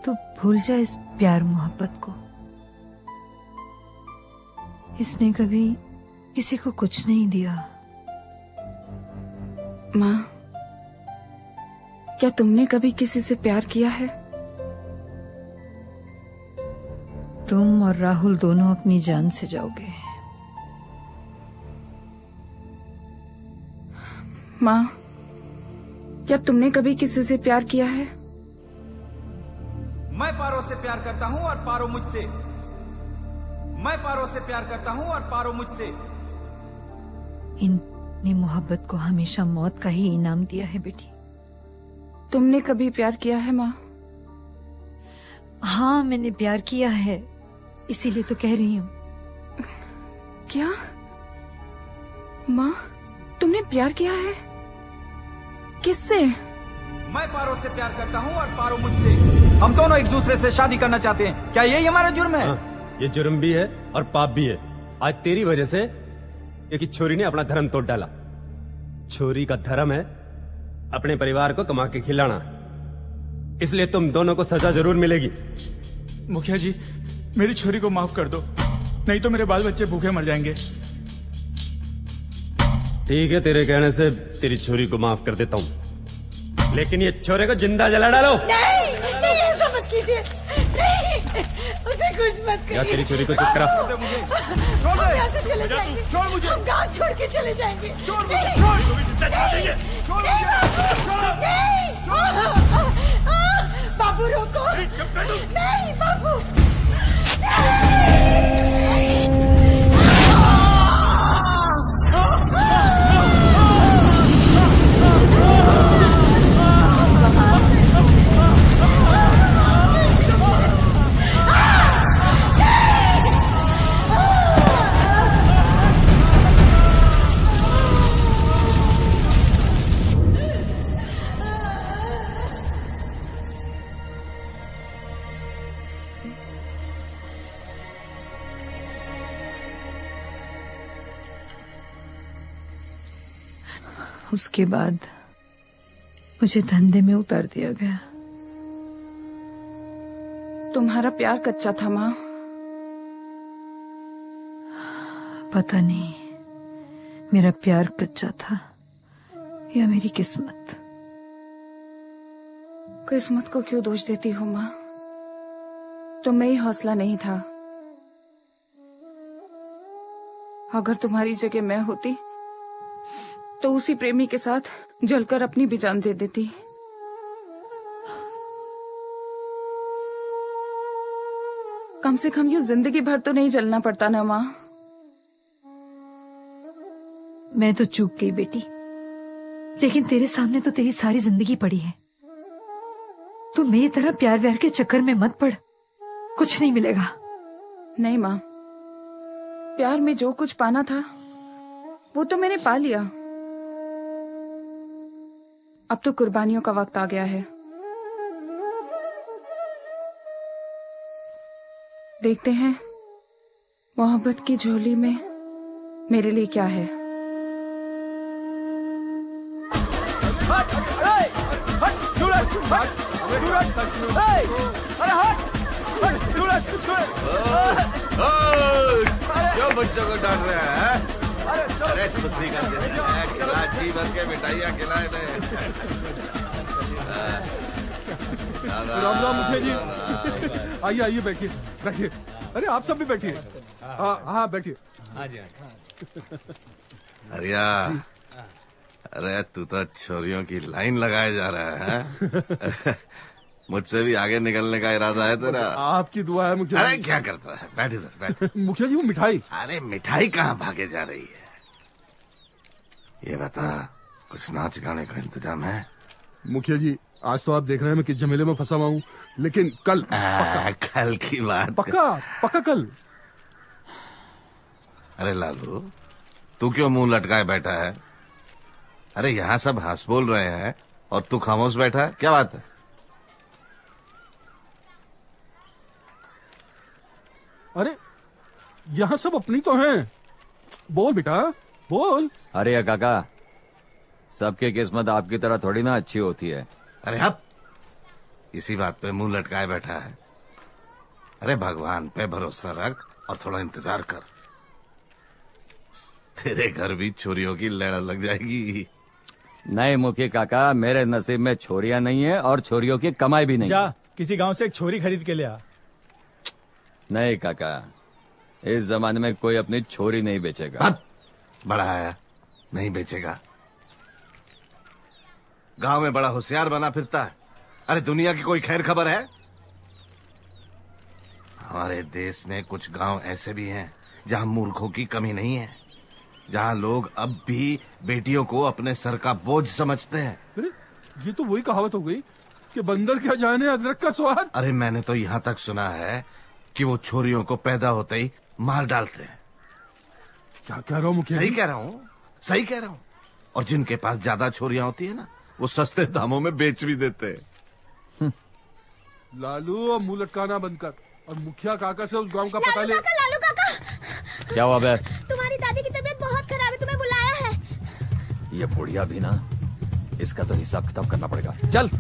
तू भूल जा इस प्यार मोहब्बत को। इसने कभी किसी को कुछ नहीं दिया। माँ, क्या तुमने कभी किसी से प्यार किया है? तुम और राहुल दोनों अपनी जान से जाओगे। माँ, क्या तुमने कभी किसी से प्यार किया है? मैं पारो से प्यार करता हूँ और पारो मुझसे। मैं पारो से प्यार करता हूँ और पारो मुझसे। इनने मोहब्बत को हमेशा मौत का ही इनाम दिया है बेटी। तुमने कभी प्यार किया है माँ? हाँ, मैंने प्यार किया है, इसीलिए तो कह रही हूँ। क्या माँ, तुमने प्यार किया है? किससे? मैं पारो से प्यार करता हूँ और पारो मुझसे। हम दोनों एक दूसरे से शादी करना चाहते हैं। क्या यही हमारा जुर्म है? ये जुर्म भी है और पाप भी है। आज तेरी वजह से एक छोरी ने अपना धर्म तोड़ डाला। छोरी का धर्म है अपने परिवार को कमा के खिलाना, इसलिए तुम दोनों को सजा जरूर मिलेगी। मुखिया जी, मेरी छोरी को माफ कर दो, नहीं तो मेरे बाल बच्चे भूखे मर जाएंगे। ठीक है, तेरे कहने से तेरी छोरी को माफ कर देता हूँ, लेकिन ये छोरे को जिंदा जला डालो। नहीं, नहीं, ऐसा मत कीजिए। नहीं, उसे कुछ मत करिए। या तेरी छोरी को चुप करा। हम यहाँ से चले जाएंगे। हम गाँव छोड़ के चले जाएंगे। बाबू रोको। नहीं बाबू, उसके बाद मुझे धंधे में उतार दिया गया। तुम्हारा प्यार कच्चा था माँ। पता नहीं मेरा प्यार कच्चा था या मेरी किस्मत। किस्मत को क्यों दोष देती हो माँ? तुम्हें ही हौसला नहीं था। अगर तुम्हारी जगह मैं होती तो उसी प्रेमी के साथ जलकर अपनी भी जान दे देती। कम से कम यूं जिंदगी भर तो नहीं जलना पड़ता ना माँ। मैं तो चूक गई बेटी, लेकिन तेरे सामने तो तेरी सारी जिंदगी पड़ी है। तू मेरी तरह प्यार व्यार के चक्कर में मत पड़, कुछ नहीं मिलेगा। नहीं माँ, प्यार में जो कुछ पाना था वो तो मैंने पा लिया। अब तो कुर्बानियों का वक्त आ गया है। देखते हैं मोहब्बत की झोली में मेरे लिए क्या है। क्यों बच्चों को डांट रहा है? अरे खुशी का दिन है, खिला जी भर के मिठाइयाँ खिलाए थे। राम राम मुखिया जी, आइए आइए, बैठिए बैठिए। अरे आप सब भी बैठिए। हाँ हाँ बैठिए। अरिया, अरे तू तो छोरियों की लाइन लगाए जा रहा है। मुझसे भी आगे निकलने का इरादा है तेरा? आपकी दुआ है मुखिया। अरे क्या करता है, बैठ इधर बैठ। मुखिया जी वो मिठाई। अरे मिठाई कहाँ भागे जा रही है? ये बता, कुछ नाच गाने का इंतजाम है? मुखिया जी आज तो आप देख रहे हैं मैं किस झमेले में फंसा हुआ हूँ, लेकिन कल कल की बात पक्का पक्का कल। अरे लालू, तू क्यों मुंह लटकाए बैठा है? अरे यहाँ सब हंस बोल रहे हैं और तू खामोश बैठा है, क्या बात है? अरे यहाँ सब अपनी तो हैं। बोल बेटा बोल। अरे काका, सबकी किस्मत आपकी तरह थोड़ी ना अच्छी होती है। अरे अब इसी बात पे मुंह लटकाए बैठा है। अरे भगवान पे भरोसा रख और थोड़ा इंतजार कर, तेरे घर भी छोरियों की लड़ लग जाएगी। नहीं मुखी काका, मेरे नसीब में छोरियां नहीं है और छोरियों की कमाई भी नहीं। जा किसी गांव से एक छोरी खरीद के ले आ। नहीं काका, इस जमाने में कोई अपनी छोरी नहीं बेचेगा। बड़ा आया, नहीं बेचेगा। गांव में बड़ा होशियार बना फिरता है। अरे दुनिया की कोई खैर खबर है? हमारे देश में कुछ गांव ऐसे भी हैं जहां मूर्खों की कमी नहीं है, जहां लोग अब भी बेटियों को अपने सर का बोझ समझते हैं। अरे ये तो वही कहावत हो गई कि बंदर क्या जाने अदरक का स्वाद। अरे मैंने तो यहाँ तक सुना है कि वो छोरियों को पैदा होते ही मार डालते हैं। क्या कह रहा हूँ मुखिया? सही कह रहा हूँ, सही कह रहा हूँ। और जिनके पास ज्यादा छोरियां होती है ना, वो सस्ते दामों में बेच भी देते हैं। लालू अब मुंह लटकाना बंद कर और मुखिया काका से उस गांव का पता ले। लालू काका, क्या हुआ बे? तुम्हारी दादी की तबीयत बहुत खराब है, तुम्हें बुलाया है। ये बुढ़िया भी ना, इसका तो हिसाब किताब करना पड़ेगा। चल।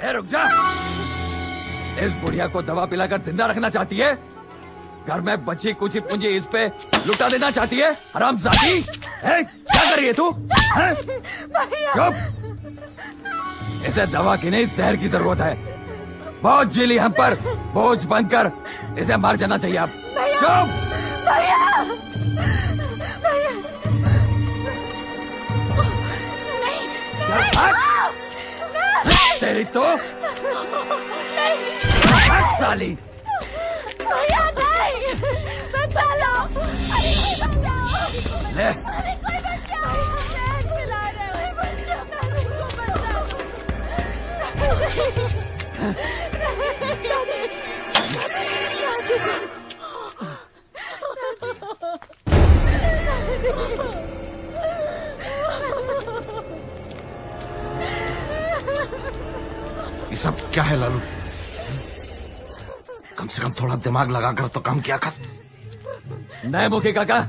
रुक जा। इस बुढ़िया को दवा पिलाकर जिंदा रखना चाहती है? घर में बची कुछ पूंजी इस पे लुटा देना चाहती है? हरामजादी! क्या कर रही है तू? चुप! इसे दवा की नहीं, जहर की जरूरत है। बहुत झेली हम पर, बोझ बनकर इसे मार जाना चाहिए अब। चुप! तेरी तो साली। भैया नहीं, बचा लो। ले। कोई बचाओ, बुला रहे हो, बचाओ, ये सब क्या है लालू? कम से कम थोड़ा दिमाग लगाकर तो काम किया कर। नहीं मुखी काका,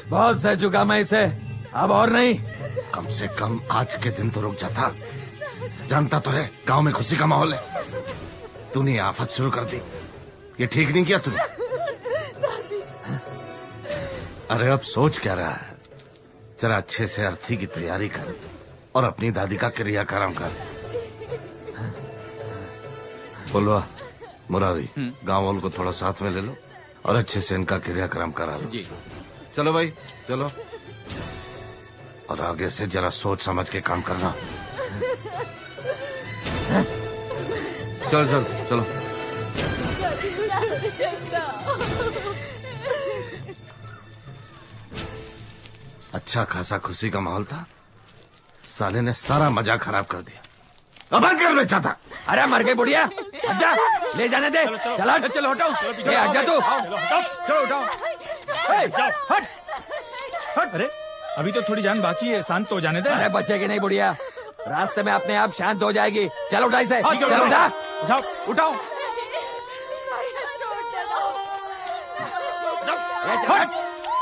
बहुत सह चुका मैं इसे, अब और नहीं। कम से कम आज के दिन तो रुक जाता। जानता तो है गांव में खुशी का माहौल है, तूने आफत शुरू कर दी। ये ठीक नहीं किया तूने। अरे अब सोच क्या रहा है? जरा अच्छे से अर्थी की तैयारी कर और अपनी दादी का क्रियाक्रम कर। बोलवा मुरारी, गांव वालों को थोड़ा साथ में ले लो और अच्छे से इनका क्रियाक्रम करा लो। जी। चलो भाई चलो, और आगे से जरा सोच समझ के काम करना। चलो चलो चलो। अच्छा खासा खुशी का माहौल था, साले ने सारा मजा खराब कर दिया। अब बंद कर बेचा था। अरे मर गई बुढ़िया, हट जा, ले जाने दे। चला चलो हटाओ, ये हट जा तू। चलो हटाओ, हट हट। अरे अभी तो थोड़ी जान बाकी है, शांत हो जाने दे। अरे बच्चे की नहीं बुढ़िया, रास्ते में अपने आप शांत हो जाएगी। चलो उठा इसे, हाँ, चलो उठा, उठाओ उठाओ।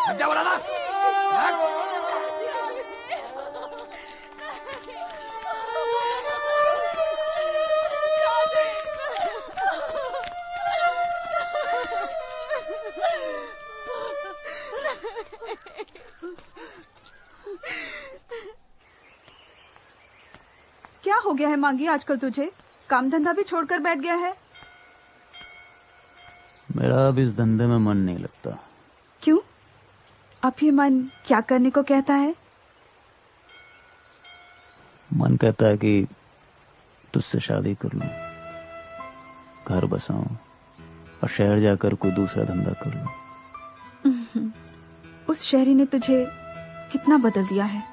हट जा बोला ना। क्या हो गया है मांगी आजकल तुझे? काम धंधा भी छोड़कर बैठ गया है। मेरा अब इस धंधे में मन नहीं लगता। क्यों? अब ये मन क्या करने को कहता है? मन कहता है कि तुझसे शादी कर लूं, घर बसाऊं और शहर जाकर कोई दूसरा धंधा कर लूं। उस शहरी ने तुझे कितना बदल दिया है।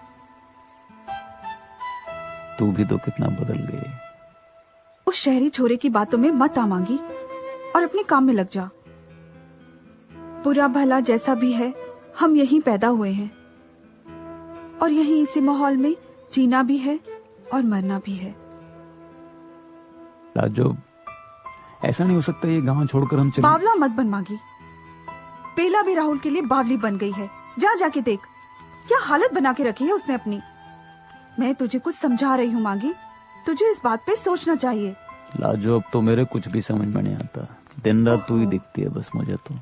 तू भी तो कितना बदल गई। उस शहरी छोरे की बातों में मत आ मांगी और अपने काम में लग जा। बुरा भला जैसा भी है, हम यहीं पैदा हुए हैं और यहीं इसी माहौल में जीना भी है और मरना भी है। लाजो, ऐसा नहीं हो सकता ये गांव छोड़कर हम चले। बावला मत बन मांगी। बेला भी राहुल के लिए बावली बन गई है। जा जाके देख क्या हालत बना के रखी है उसने अपनी। मैं तुझे कुछ समझा रही हूँ मांगी, तुझे इस बात पे सोचना चाहिए। लाजो, अब तो मेरे कुछ भी समझ में नहीं आता। दिन रात तू ही दिखती है बस मुझे तो।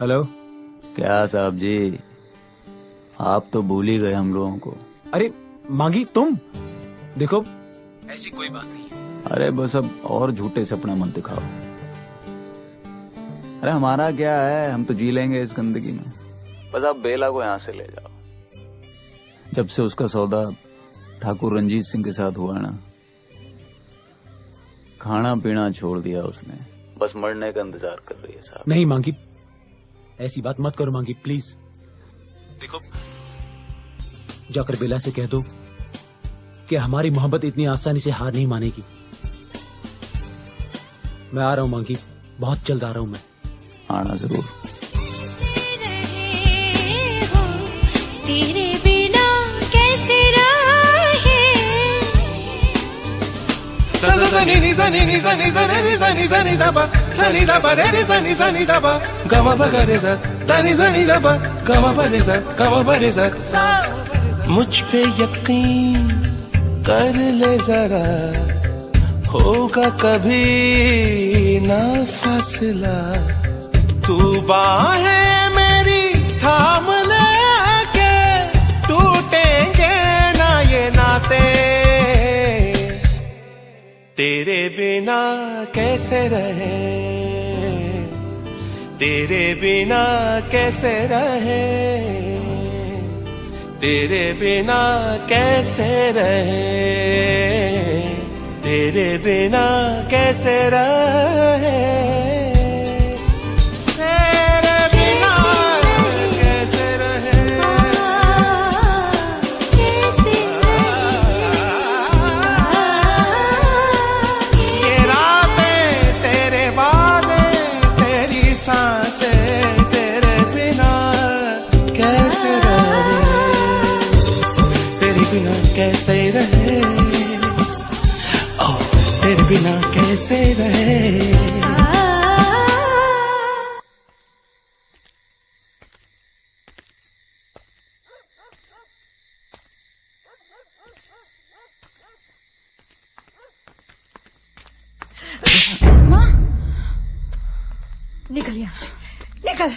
हेलो। क्या साहब जी, आप तो भूल ही गए हम लोगों को। अरे मांगी, तुम देखो ऐसी कोई बात नहीं है। अरे बस अब और झूठे सपने मत दिखाओ। अरे हमारा क्या है, हम तो जी लेंगे इस गंदगी में। बस आप बेला को यहाँ से ले जाओ। जब से उसका सौदा ठाकुर रंजीत सिंह के साथ हुआ ना, खाना पीना छोड़ दिया उसने। बस मरने का इंतजार कर रही है साहब। नहीं मांगी, ऐसी बात मत करो मांगी, प्लीज। देखो, जाकर बेला से कह दो कि हमारी मोहब्बत इतनी आसानी से हार नहीं मानेगी। मैं आ रहा हूं मांगी, बहुत जल्द आ रहा हूं मैं। आना जरूर। तेरे बिना कैसे रहे। Sani sani daba re re sani daba gama ba ga re sa dani sani daba gama ba re sa मुझ पे यकीन कर ले जरा होगा कभी ना फासला तू बाहें मेरी थाम ले के टूटेंगे ना ये नाते तेरे बिना कैसे रहे तेरे बिना कैसे रहे तेरे बिना कैसे रहे तेरे बिना कैसे रहे तेरे बिना कैसे रहे ये रातें तेरे वादे तेरी सांसें तेरे बिना कैसे रहे तेरे बिना कैसे रहे ओ तेरे बिना कैसे रहे निकल यहाँ से, निकल।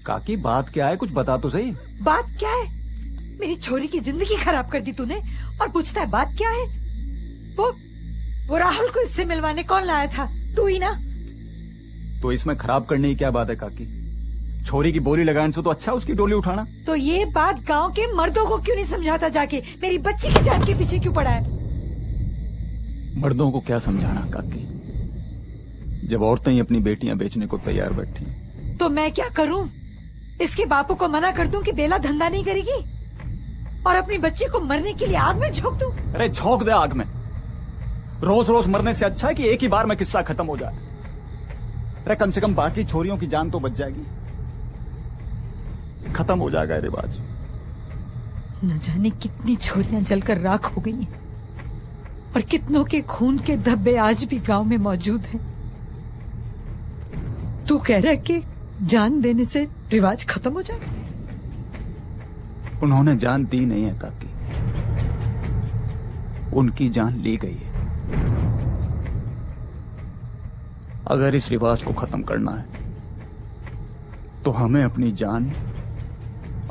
काकी बात क्या है, कुछ बता तो सही। बात क्या है? मेरी छोरी की जिंदगी खराब कर दी तूने और पूछता है बात क्या है? वो राहुल को इससे मिलवाने कौन लाया था? तू ही ना। तो इसमें खराब करने की क्या बात है काकी? छोरी की बोली लगाने से तो अच्छा उसकी डोली उठाना। तो ये बात गांव के मर्दों को क्यों नहीं समझाता जाके? मेरी बच्ची की जान के पीछे क्यों पड़ा है? मर्दों को क्या समझाना काकी, जब औरतें ही अपनी बेटियां बेचने को तैयार बैठी। तो मैं क्या करूं? इसके बापू को मना कर दूं कि बेला धंधा नहीं करेगी और अपनी बच्ची को मरने के लिए आग में झोंक दूं? अरे झोंक दे आग में। रोज रोज मरने से अच्छा है कि एक ही बार में किस्सा खत्म हो जाए। अरे कम से कम बाकी छोरियों की जान तो बच जाएगी, खत्म हो जाएगा ये रिवाज। न जाने कितनी छोरियां जलकर राख हो गई हैं और कितनों के खून के धब्बे आज भी गांव में मौजूद हैं। तू कह रहा है कि जान देने से रिवाज खत्म हो जाए? उन्होंने जान दी नहीं है काकी, उनकी जान ली गई है। अगर इस रिवाज को खत्म करना है तो हमें अपनी जान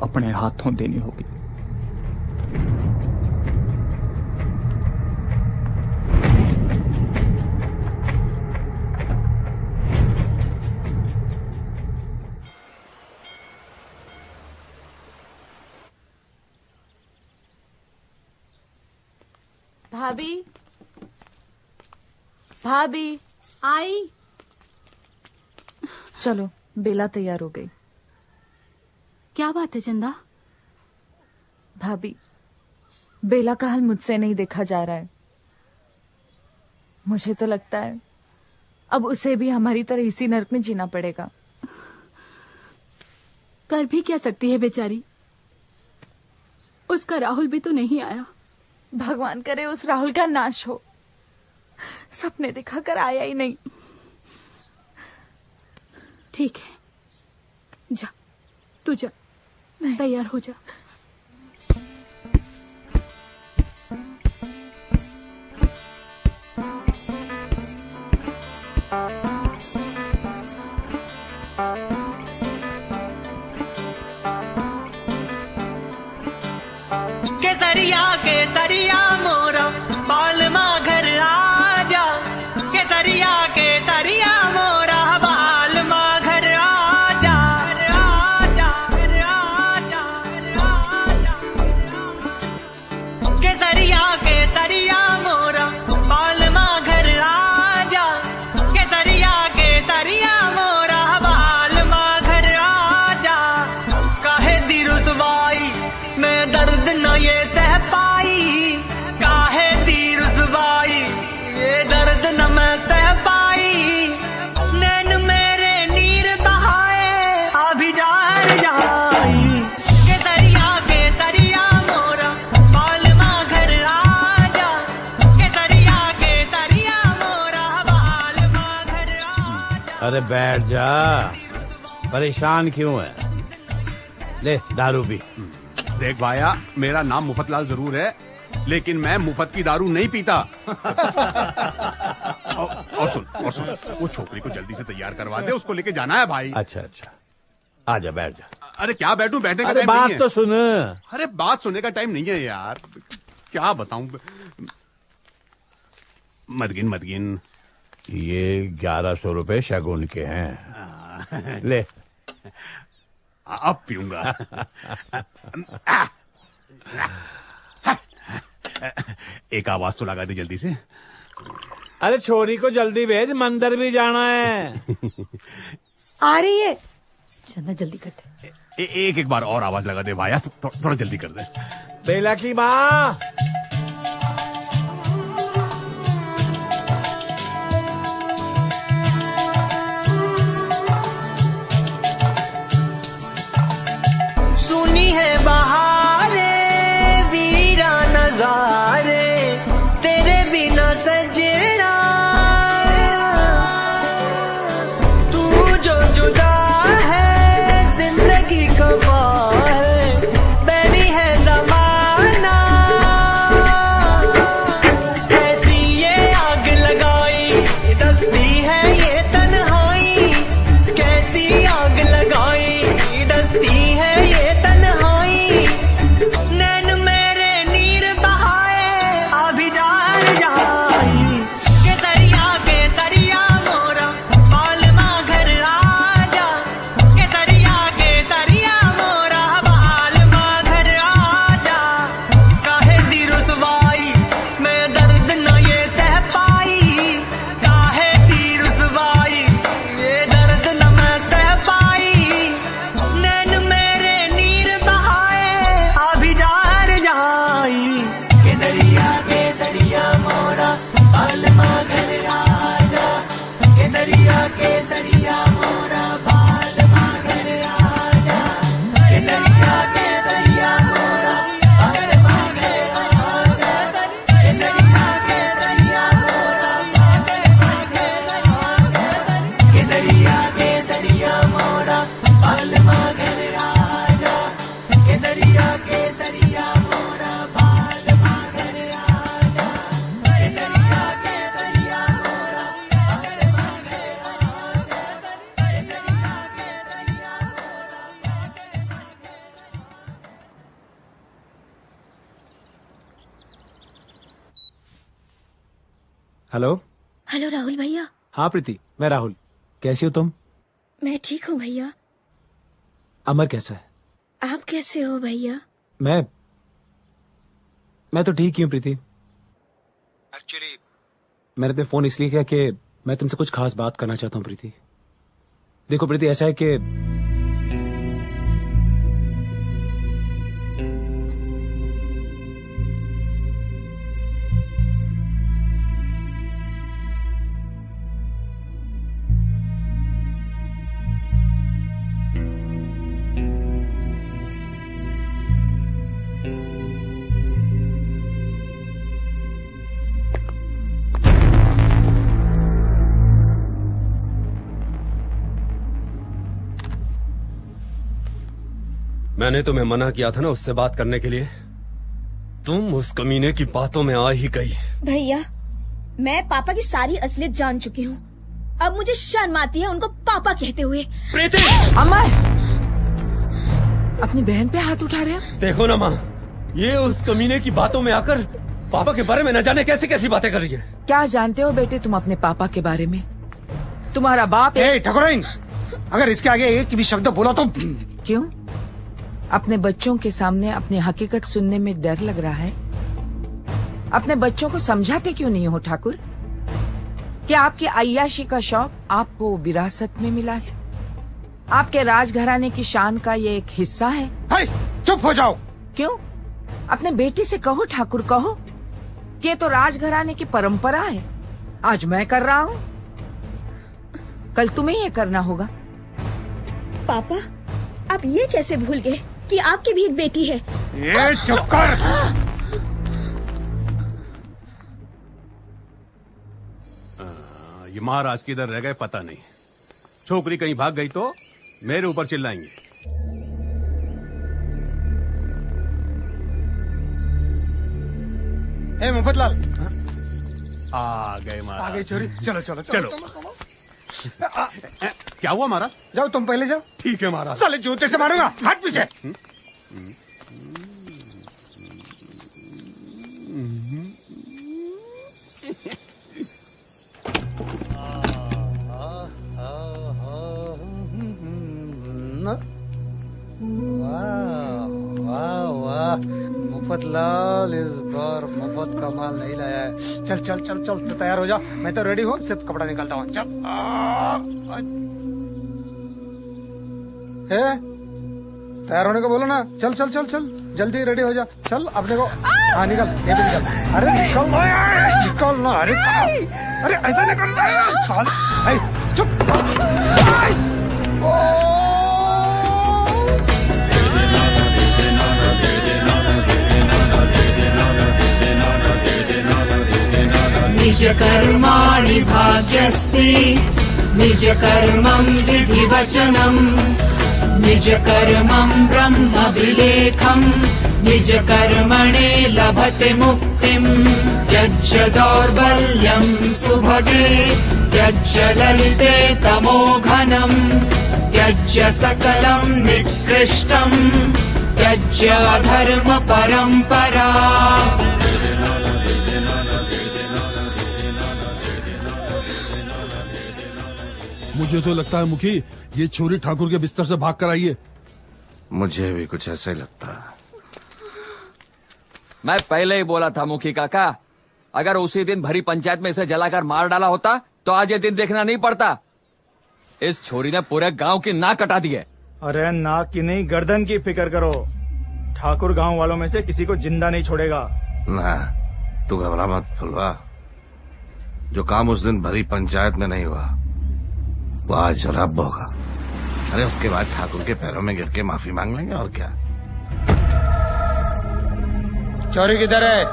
अपने हाथों देनी होगी। भाभी, भाभी आई। चलो, बेला तैयार हो गई। क्या बात है चंदा? भाभी, बेला का हाल मुझसे नहीं देखा जा रहा है। मुझे तो लगता है अब उसे भी हमारी तरह इसी नर्क में जीना पड़ेगा। कर भी क्या सकती है बेचारी, उसका राहुल भी तो नहीं आया। भगवान करे उस राहुल का नाश हो, सपने दिखाकर आया ही नहीं। ठीक है, जा तू जा, तैयार हो जा। केसरिया मोरा बालमा घर आजा, केसरिया केसरिया मोरा बालमा घर आजा, आजा, आजा, आजा। केसरिया केसरिया मोरा बालमा घर आजा, केसरिया केसरिया मोरा बालमा घर आजा। काहे दी रुसवाई मैं दर्द न ये सह पाई, काहे दी रुसवाई ये दर्द न मैं सह पाई। नैन मेरे नीर बहाए अभी जार जाई, केसरिया मोरा बालमा घर आजा, केसरिया मोरा बालमा घर आजा। अरे बैठ जा, परेशान क्यों है? ले दारू पी। देख भाया, मेरा नाम मुफतलाल जरूर है, लेकिन मैं मुफ्त की दारू नहीं पीता। और सुन, वो छोकरी को जल्दी से तैयार करवा दे, उसको लेके जाना है भाई। अच्छा अच्छा, आजा बैठ जा। अरे क्या बैठूं, बैठने का अरे टाइम नहीं बात है। तो सुन। अरे बात सुनने का टाइम नहीं है यार, क्या बताऊं। मदगिन ये 1100 रुपए शगुन के हैं, ले। अब पीऊंगा। एक आवाज तो लगा दे जल्दी से। अरे छोरी को जल्दी भेज, मंदिर भी जाना है। आ रही है। चंदा जल्दी करते। एक बार और आवाज लगा दे भाया, थोड़ा जल्दी कर दे। बेला की माँ। सुनी है बहारे वीरा नजारे, तेरे बिना सजना तू जो जुदा है जिंदगी कमा है, बैरी है जमाना ऐसी ये आग लगाई, डसती है ये तन्हाई, कैसी आग लगाई डसती है ये तन्हाई। नैन मेरे नीर बहाए अभी जार जाई, केसरिया मोरा बालमा घर आजा, केसरिया मोरा बालमा घर आजा। काहे दी रुसवाई मैं दर्द न ये सह पाई, काहे दी रुसवाई ये दर्द न मैं सह पाई। नैन मेरे नीर बहाए अभी जार जाई, केसरिया मोरा बालमा घर आजा, केसरिया मोरा बालमा घर आजा, केसरिया मोरा बालमा घर आजा, केसरिया मोरा बालमा घर आजा, केसरिया मोरा बालमा घर आजा, केसरिया मोरा बालमा घर आजा, केसरिया मोरा बालमा घर हेलो। हेलो राहुल भैया। हाँ प्रीति, मैं राहुल। कैसी हो तुम? मैं ठीक हूँ भैया। अमर कैसा है? आप कैसे हो भैया? मैं तो ठीक ही हूँ प्रीति। एक्चुअली मैंने तुम्हें फोन इसलिए किया कि मैं तुमसे कुछ खास बात करना चाहता हूँ प्रीति। देखो प्रीति, ऐसा है कि मैंने तुम्हें मना किया था ना उससे बात करने के लिए, तुम उस कमीने की बातों में आ ही गई। भैया, मैं पापा की सारी असलियत जान चुकी हूँ। अब मुझे शर्म आती है उनको पापा कहते हुए। प्रीति! अमर, अपनी बहन पे हाथ उठा रहे हो? देखो ना माँ, ये उस कमीने की बातों में आकर पापा के बारे में न जाने कैसी कैसी बातें कर रही है। क्या जानते हो बेटे तुम अपने पापा के बारे में? तुम्हारा बाप ठकुराइन, अगर इसके आगे एक भी शब्द बोला तो। क्यों? अपने बच्चों के सामने अपनी हकीकत सुनने में डर लग रहा है? अपने बच्चों को समझाते क्यों नहीं हो ठाकुर? क्या आपकी अय्याशी का शौक आपको विरासत में मिला है? आपके राजघराने की शान का ये एक हिस्सा है? चुप हो जाओ। क्यों? अपने बेटी से कहो ठाकुर, कहो कि ये तो राजघराने की परंपरा है। आज मैं कर रहा हूँ, कल तुम्हें ये करना होगा। पापा, आप ये कैसे भूल गए कि आपकी भी एक बेटी है? ये चुप कर। ये महाराज किधर रह गए पता नहीं। छोकरी कहीं भाग गई तो मेरे ऊपर चिल्लाएंगे। ए मुफतलाल, आ गए महाराज। आ गई चोरी। चलो चलो चलो, चलो, चलो। क्या हुआ महाराज? जाओ तुम पहले जाओ। ठीक है महाराज। साले जूते से मारूंगा, हट पीछे। वाह वाह, मुफतलाल इस बार मुफ्त का माल नहीं लाया है। चल चल चल चल, तो तैयार हो जा। मैं तो रेडी हूँ, सिर्फ कपड़ा निकालता हूँ। चल। तैयार होने को बोलो ना। चल चल चल चल, जल्दी रेडी हो जा। चल अपने को। हाँ निकल, ये भी निकल। अरे निकल निकल ना। अरे ऐसा निकल साले। चुप। निज कर्माणि भाग्यस्ति निज कर्मं विधिवचनम् निज कर्मं ब्रह्म विलेखम् निज कर्मणे लभते मुक्तिम् त्यज्य दौर्बल्यं सुभगे त्यज्य ललिते तमोघनम् त्यज्य सकलं निकृष्टम् त्यज्य अधर्म परंपरा। मुझे तो लगता है मुखी, ये छोरी ठाकुर के बिस्तर से भाग कर आई है। मुझे भी कुछ ऐसा ही लगता है। मैं पहले ही बोला था मुखी काका, अगर उसी दिन भरी पंचायत में इसे जलाकर मार डाला होता तो आज ये दिन देखना नहीं पड़ता। इस छोरी ने पूरे गांव की नाक कटा दी है। अरे नाक की नहीं, गर्दन की फिक्र करो। ठाकुर गांव वालों में से किसी को जिंदा नहीं छोड़ेगा। ना, तू घबरा मत फुलवा। जो काम उस दिन भरी पंचायत में नहीं हुआ वो आज और अब होगा। अरे उसके बाद ठाकुर के पैरों में गिर के माफी मांग लेंगे और क्या। चोरी किधर है?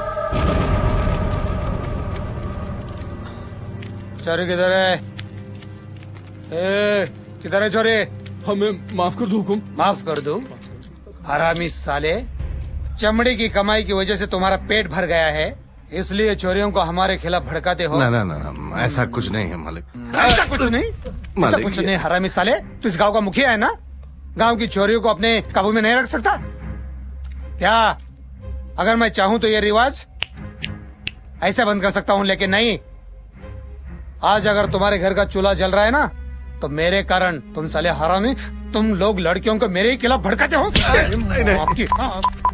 चोरी किधर है? किधर है चोरी? हमें माफ कर दो हुकुम। माफ कर दो? हरामी साले, चमड़ी की कमाई की वजह से तुम्हारा पेट भर गया है, इसलिए चोरियों को हमारे खिलाफ भड़काते हो। ना ना ना, ऐसा कुछ नहीं है मालिक। ऐसा कुछ नहीं, ऐसा कुछ नहीं। हरामी साले, तू इस गांव का मुखिया है ना? गांव की चोरियों को अपने काबू में नहीं रख सकता क्या? अगर मैं चाहूं तो ये रिवाज ऐसे बंद कर सकता हूं, लेकिन नहीं। आज अगर तुम्हारे घर का चूल्हा जल रहा है ना, तो मेरे कारण तुम साले हरामी, तुम लोग लड़कियों को मेरे ही खिलाफ भड़काते हो।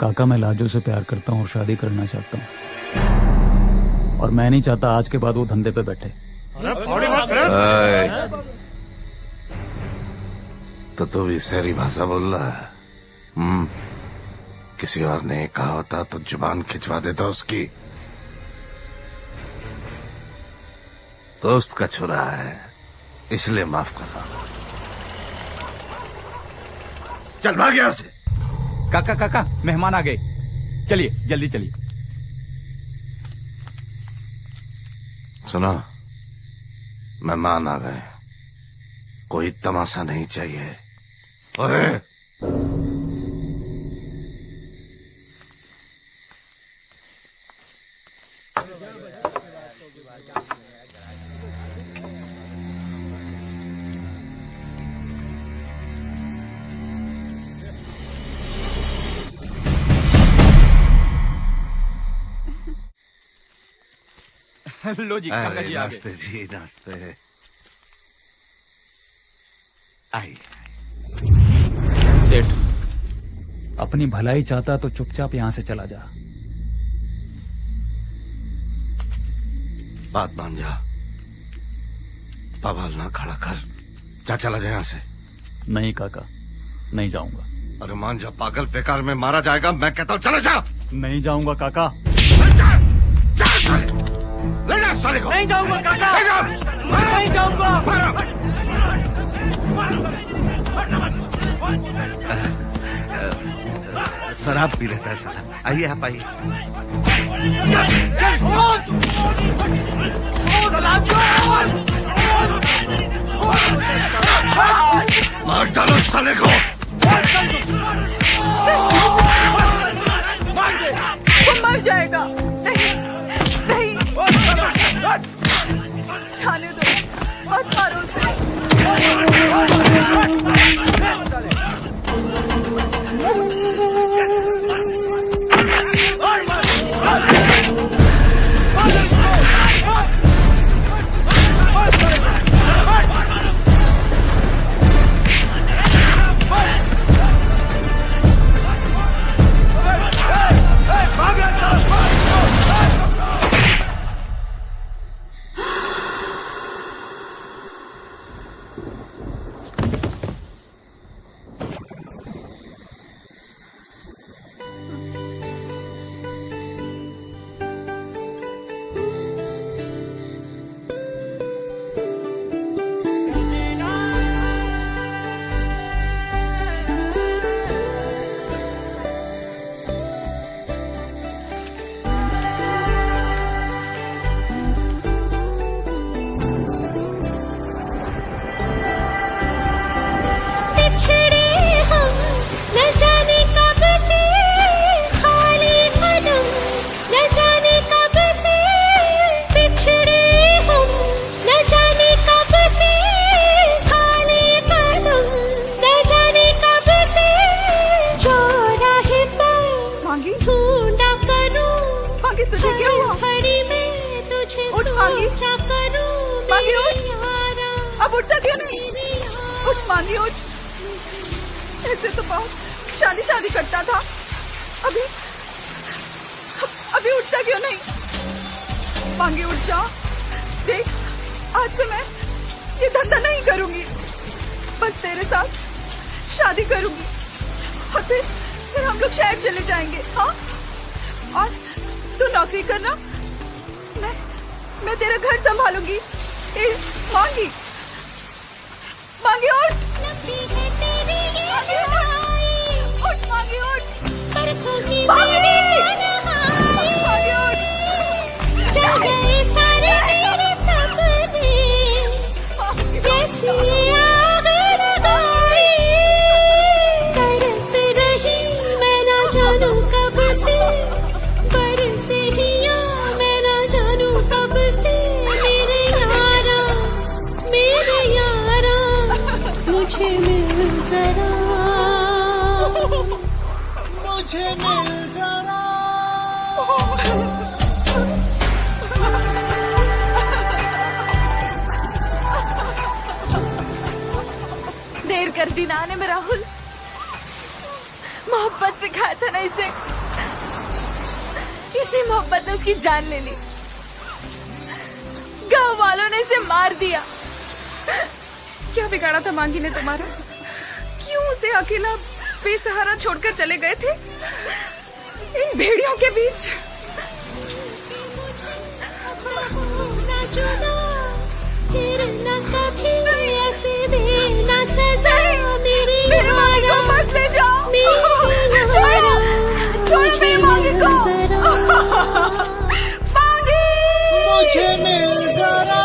काका, मैं लाजो से प्यार करता हूँ और शादी करना चाहता हूँ, और मैं नहीं चाहता आज के बाद वो धंधे पे बैठे। तो तू भी शहरी भाषा बोल रहा है? किसी और ने कहा होता तो जुबान खिंचवा देता उसकी। दोस्त का छुरा है इसलिए माफ कर रहा हूं। चल भाग यहां से। काका काका, मेहमान आ गए, चलिए जल्दी चलिए। सुनो, मेहमान आ गए, कोई तमाशा नहीं चाहिए। ओए! लो जी, काका जी आ नाश्ते जी, नाश्ते। आइए। सेठ, अपनी भलाई चाहता तो चुपचाप यहां से चला जा। बात मान जा, बवाल ना खड़ा कर, जा चला जा यहां से। नहीं काका, नहीं जाऊंगा। अरे मान जा पागल, बेकार में मारा जाएगा। मैं कहता हूँ चले जा। नहीं जाऊंगा काका। ले जा साले को। नहीं जाऊंगा काका, ले जा। नहीं जाऊंगा। शराब पी लेता है साला। आइए आप आइए। मार डालो साले को। वो मर जाएगा। नहीं नहीं, जाने दो, मत मारो उसे। शादी करता था, अभी उठता क्यों नहीं? मांगी उठ जा। देख, आज से मैं ये धंधा नहीं करूंगी, बस तेरे साथ शादी करूंगी और फिर हम लोग शहर चले जाएंगे। हाँ, और तू नौकरी करना, मैं तेरा घर संभालूंगी। मांगी मांगी उठ, उठ मांगी उठ, मांगी उठ, चल गए सारे मेरे सपने, कैसी आग लगाई, तरस रही मैं ना जानू कब से, बरसे हिया मैं ना जानू कब से, मेरे यारा मुझे मिल जरा, मुझे मिल जरा। देर कर दी ना ने में राहुल, मोहब्बत सिखा था ना इसे, इसी मोहब्बत ने उसकी जान ले ली। गांव वालों ने इसे मार दिया। क्या बिगाड़ा था मांगी ने तुम्हारा? क्यों उसे अकेला बेसहारा छोड़कर चले गए थे इन भेड़ियों के बीच? फिर न कभी ऐसे देना सजा मेरी मांगी को मत ले जाओ। छोड़ो मेरी मांगी को। मांगी मुझे मिल जरा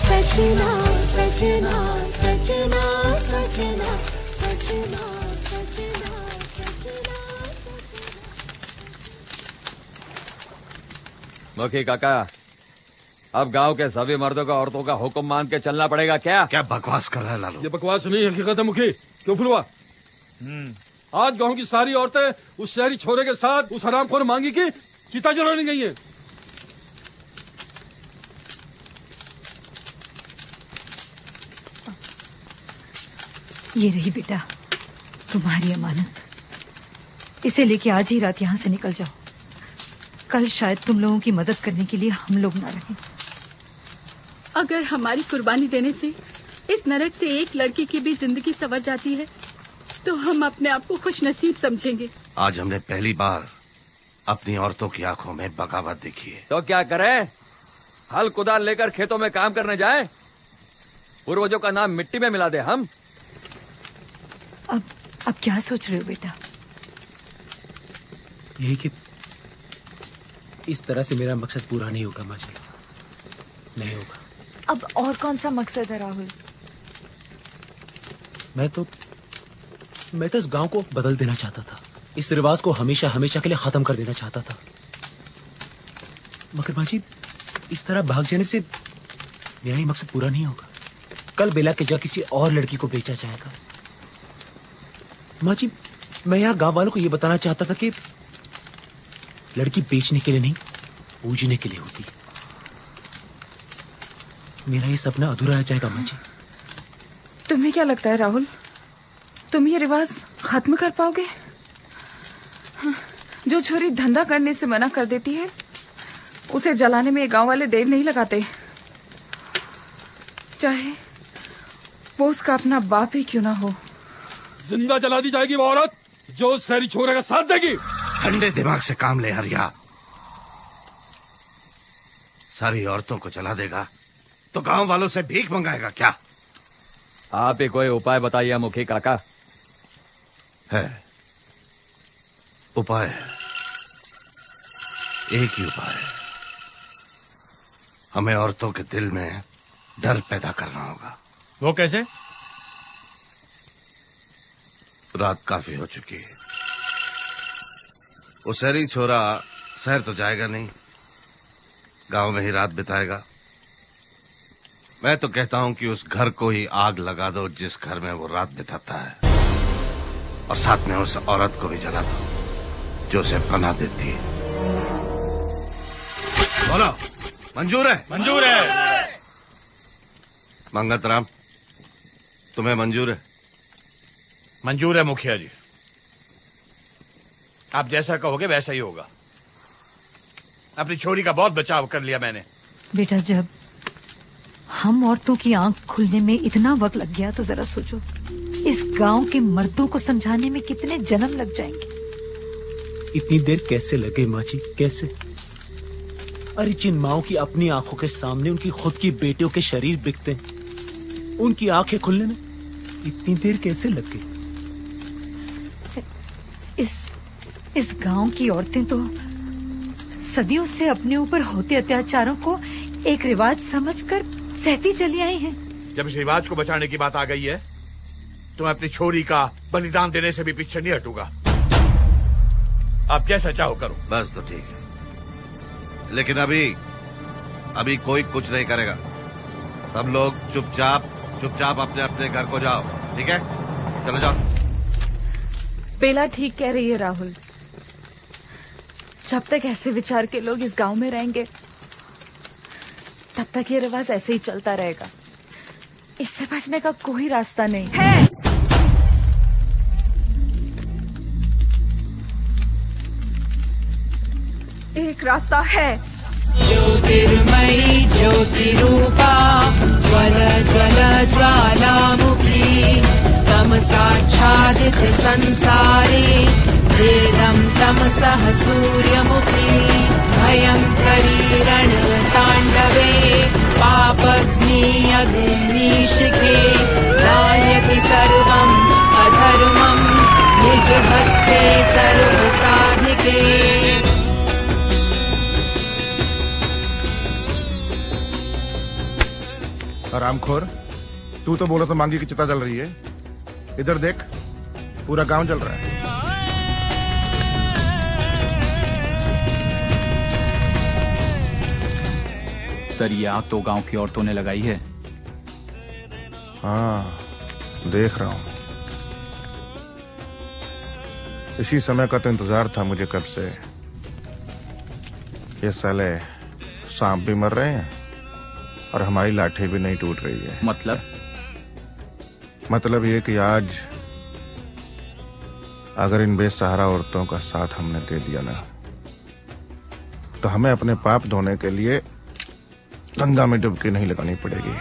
सजना सजना सजना सजना सजना सजना मुखी काका, अब गांव के सभी मर्दों का औरतों का हुक्म मान के चलना पड़ेगा। क्या क्या बकवास कर रहा है लालू? ये बकवास नहीं, हकीकत है मुखी। क्यों फुलवा? आज गांव की सारी औरतें उस शहरी छोरे के साथ उस हरामखोर मांगी की चिता जलाने गई हैं। ये रही बेटा तुम्हारी अमानत। इसे लेके आज ही रात यहाँ से निकल जाओ। कल शायद तुम लोगों की मदद करने के लिए हम लोग ना रहें। अगर हमारी कुर्बानी देने से इस नरक से एक लड़की की भी जिंदगी संवर जाती है तो हम अपने आप को खुशनसीब समझेंगे। आज हमने पहली बार अपनी औरतों की आंखों में बगावत देखी है। तो क्या करें? हल कुदाल लेकर खेतों में काम करने जाएं? पूर्वजों का नाम मिट्टी में मिला दे हम? अब क्या सोच रहे हो बेटा? यही कि इस तरह से मेरा मकसद पूरा नहीं होगा माँ जी, नहीं होगा। अब और कौन सा मकसद है राहुल? मैं तो इस गांव को बदल देना चाहता था। इस रिवाज को हमेशा हमेशा के लिए खत्म कर देना चाहता था। मगर माँ जी, इस तरह भाग जाने से मेरा ही मकसद पूरा नहीं होगा। कल बेला के जगह किसी और लड़की को बेचा जाएगा। माँ जी, मैं यहाँ गांव वालों को ये बताना चाहता था कि लड़की बेचने के लिए नहीं, पूजने के लिए होती। मेरा ये सपना अधूरा रह जाएगा माँ जी। तुम्हें क्या लगता है राहुल, तुम ये रिवाज खत्म कर पाओगे? जो छोरी धंधा करने से मना कर देती है उसे जलाने में गांव वाले देर नहीं लगाते, चाहे वो उसका अपना बाप ही क्यों ना हो। जिंदा जला दी जाएगी वो औरत जो उस शहरी छोरे का साथ देगी। ठंडे दिमाग से काम ले हरिया। सारी औरतों को जला देगा तो गांव वालों से भीख मंगाएगा क्या? आप ही कोई उपाय बताइए मुखी काका। है उपाय, एक ही उपाय है। हमें औरतों के दिल में डर पैदा करना होगा। वो कैसे? रात काफी हो चुकी है। वो शहरी छोरा शहर तो जाएगा नहीं, गांव में ही रात बिताएगा। मैं तो कहता हूं कि उस घर को ही आग लगा दो जिस घर में वो रात बिताता है, और साथ में उस औरत को भी जला दो जो उसे पनाह देती है। बोलो, मंजूर है? मंजूर है। मंगत राम, तुम्हें मंजूर है? मंजूर है मुखिया जी। आप जैसा कहोगे वैसा ही होगा। अपनी छोरी का बहुत बचाव कर लिया मैंने। बेटा, जब हम औरतों की आंख खुलने में इतना वक्त लग गया तो जरा सोचो इस गांव के मर्दों को समझाने में कितने जन्म लग जाएंगे। इतनी देर कैसे लगे माँ जी, कैसे? अरे जिन माओं की अपनी आंखों के सामने उनकी खुद की बेटियों के शरीर बिकते हैं, उनकी आंखें खुलने में इतनी देर कैसे लग गई? इस गांव की औरतें तो सदियों से अपने ऊपर होते अत्याचारों को एक रिवाज समझकर सहती चली आई हैं। जब इस रिवाज को बचाने की बात आ गई है तो मैं अपनी छोरी का बलिदान देने से भी पीछे नहीं हटूंगा। आप जैसा चाहो करो। बस तो ठीक है, लेकिन अभी कोई कुछ नहीं करेगा। सब लोग चुपचाप अपने अपने घर को जाओ, ठीक है? चलो जाओ। बेला ठीक कह रही है राहुल। जब तक ऐसे विचार के लोग इस गांव में रहेंगे तब तक ये रिवाज ऐसे ही चलता रहेगा। इससे बचने का कोई रास्ता नहीं है। एक रास्ता है। ज्योतिर्मयी ज्योतिरूपा ज्वल ज्वल ज्वालामुखी तमसाच्छादित संसारे वेदं तमसः सूर्यमुखी भयंकरी रणतांडवे पापग्नि अग्निशिखे नायति सर्वं अधर्मं निज हस्ते सर्वसाधिके। रामखोर, तू तो बोला था मांगी की चिता जल रही है। इधर देख, पूरा गांव जल रहा है। सर, ये आग तो गांव की औरतों ने लगाई है। हाँ, देख रहा हूं। इसी समय का तो इंतजार था मुझे कब से। ये साले सांप भी मर रहे हैं और हमारी लाठी भी नहीं टूट रही है। मतलब ये कि आज अगर इन बेसहारा औरतों का साथ हमने दे दिया ना, तो हमें अपने पाप धोने के लिए गंगा में डुबकी नहीं लगानी पड़ेगी।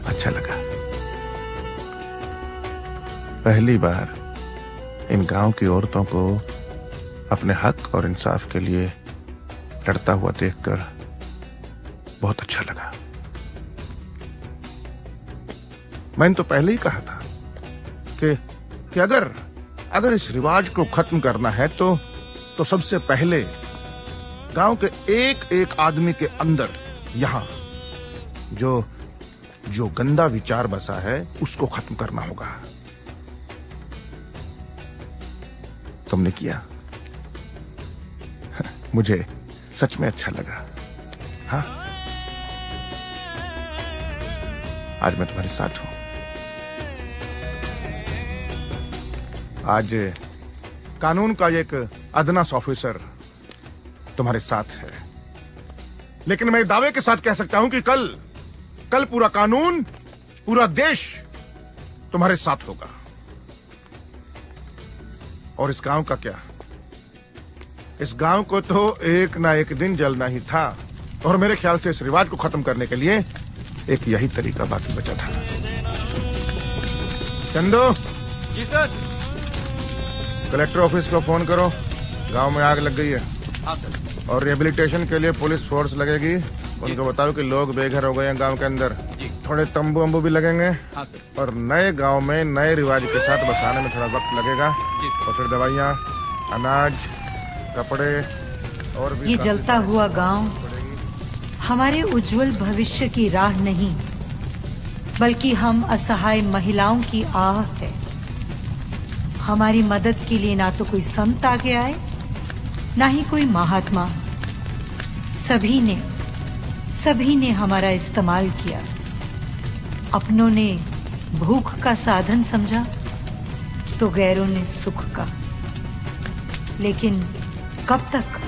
अच्छा लगा। पहली बार इन गांव की औरतों को अपने हक और इंसाफ के लिए लड़ता हुआ देखकर बहुत अच्छा लगा। मैंने तो पहले ही कहा था कि अगर इस रिवाज को खत्म करना है तो सबसे पहले गांव के एक एक आदमी के अंदर यहां जो गंदा विचार बसा है उसको खत्म करना होगा। तुमने किया, मुझे सच में अच्छा लगा। हाँ, आज मैं तुम्हारे साथ हूं। आज कानून का एक अदनास ऑफिसर तुम्हारे साथ है, लेकिन मैं दावे के साथ कह सकता हूं कि कल पूरा कानून, पूरा देश तुम्हारे साथ होगा। और इस गांव का क्या, इस गांव को तो एक ना एक दिन जलना ही था, और मेरे ख्याल से इस रिवाज को खत्म करने के लिए एक यही तरीका बाकी बचा था। चंदू। जी सर। कलेक्टर ऑफिस को फोन करो, गांव में आग लग गई है। हाँ सर। और रिहेबिलिटेशन के लिए पुलिस फोर्स लगेगी। उनको बताओ कि लोग बेघर हो गए हैं गांव के अंदर। थोड़े तंबू अम्बू भी लगेंगे। हाँ सर। और नए गांव में नए रिवाज के साथ बसाने में थोड़ा वक्त लगेगा। और फिर दवाइयाँ, अनाज, कपड़े और भी। ये जलता हुआ गांव हमारे उज्जवल भविष्य की राह नहीं, बल्कि हम असहाय महिलाओं की आह है। हमारी मदद के लिए ना तो कोई संत आगे आए, ना ही कोई महात्मा। सभी ने हमारा इस्तेमाल किया। अपनों ने भूख का साधन समझा तो गैरों ने सुख का। लेकिन कब तक?